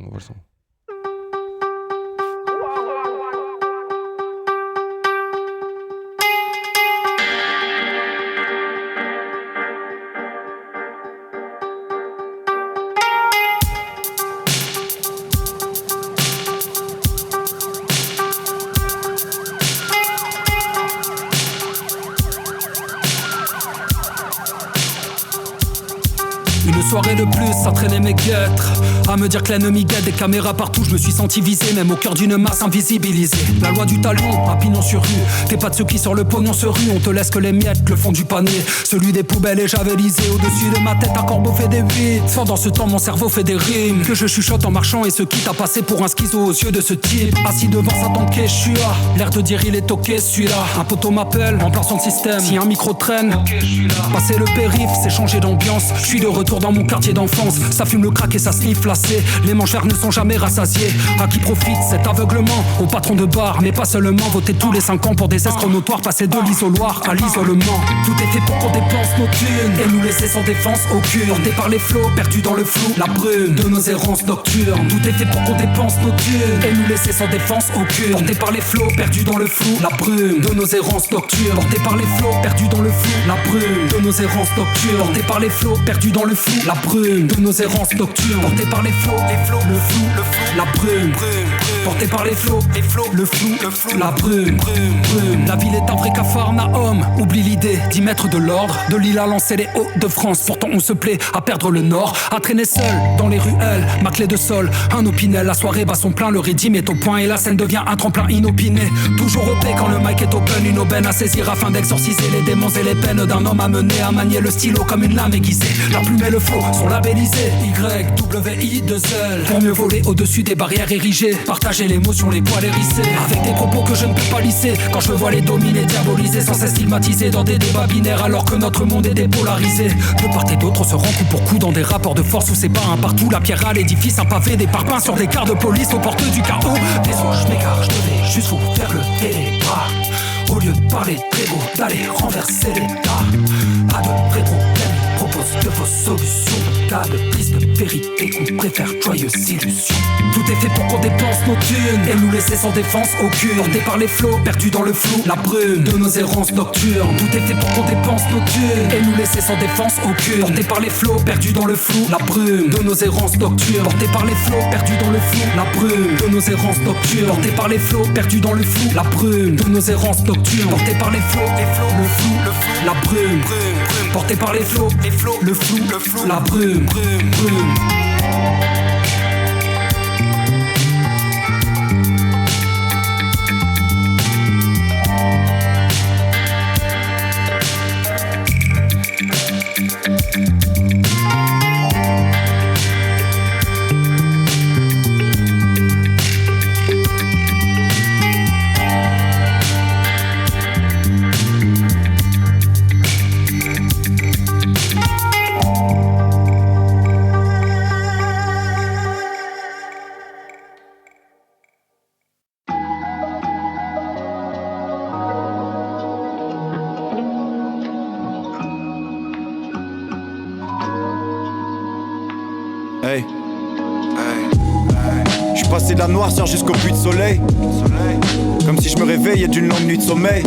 Soirée de plus à traîner mes guêtres, à me dire que l'ennemi guette, des caméras partout, je me suis senti visé, même au cœur d'une masse invisibilisée. La loi du talion, à pignon sur rue, t'es pas de ceux qui sur le pognon se ruent, on te laisse que les miettes, le fond du panier, celui des poubelles est javelisé, au-dessus de ma tête un corbeau fait des 8. Pendant ce temps mon cerveau fait des rimes, que je chuchote en marchant et ce quitte à passer pour un schizo aux yeux de ce type. Assis devant sa tanké, je suis là, l'air de dire il est toqué celui-là. Un poteau m'appelle, en plein son système, si un micro traîne, okay, je suis là. Passer le périph', c'est changer d'ambiance, je suis de retour dans mon quartier d'enfance, ça fume le crack et ça sniffe lacé. Les manchères ne sont jamais rassasiés. À qui profite cet aveuglement? Au patron de bar, mais pas seulement. Voter tous les 5 ans pour des escrocs notoires, passer de l'isoloir à l'isolement. Tout est fait pour qu'on dépense nos thunes et nous laisser sans défense aucune. Portés par les flots, perdus dans le flou, la brume de nos errances nocturnes. Tout est fait pour qu'on dépense nos thunes et nous laisser sans défense aucune. Portés par les flots, perdus dans le flou, la brume de nos errances nocturnes. Portés par les flots, perdus dans le flou, la brume de nos errances nocturnes. Portés par les flots, perdus dans le flou, la brume de nos errances nocturnes. Portés par les flots, le flou, la brume. Portés par les flots, le flou, la brume. La ville est un vrai capharnaüm. Oublie l'idée d'y mettre de l'ordre. De Lille à lancer les Hauts-de-France. Pourtant on se plaît à perdre le nord, à traîner seul dans les ruelles. Ma clé de sol, un opinel. La soirée bat son plein, le rythme est au point et la scène devient un tremplin inopiné. Toujours au paix quand le mic est open. Une aubaine à saisir afin d'exorciser les démons et les peines d'un homme amené à manier le stylo comme une lame aiguisée. La plume et le flow sont labellisés Y-W-I-2-L pour mieux voler au-dessus des barrières érigées. Partager l'émotion, les poils hérissés avec des propos que je ne peux pas lisser. Quand je vois les dominés diabolisés, sans cesse stigmatisés dans des débats binaires, alors que notre monde est dépolarisé. De part et d'autre, on se rend coup pour coup dans des rapports de force où c'est pas un partout. La pierre à l'édifice, un pavé, des parpaings sur des quarts de police aux portes du chaos. Désolé, je m'égare, je devais juste vous faire le débat. Au lieu de parler très beau, d'aller renverser l'état. À de vrais problèmes, propos de fausses solutions, tas de tristes vérités qu'on préfère joyeuses illusions. Tout est fait pour qu'on dépense nos thunes et nous laisser sans défense aucune. Portés par les flots, perdus dans le flou, la brume de nos errances nocturnes. Tout est fait pour qu'on dépense nos thunes et nous laisser sans défense aucune. Portés par les flots, perdus dans le flou, la brume de nos errances nocturnes. Portés par les flots, perdus dans le flou, la brume de nos errances nocturnes. Portés par les flots, perdus dans le flou, la brume de nos errances nocturnes. Portés par les flots, le flou, la brume. Portés par les flots, le flou, la brume. Hey. Je suis passé de la noirceur jusqu'au puits de soleil. Comme si je me réveillais d'une longue nuit de sommeil.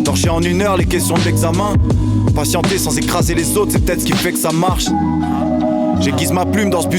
Torcher en 1 heure les questions de l'examen. Patienter sans écraser les autres, c'est peut-être ce qui fait que ça marche. J'aiguise ma plume dans ce bus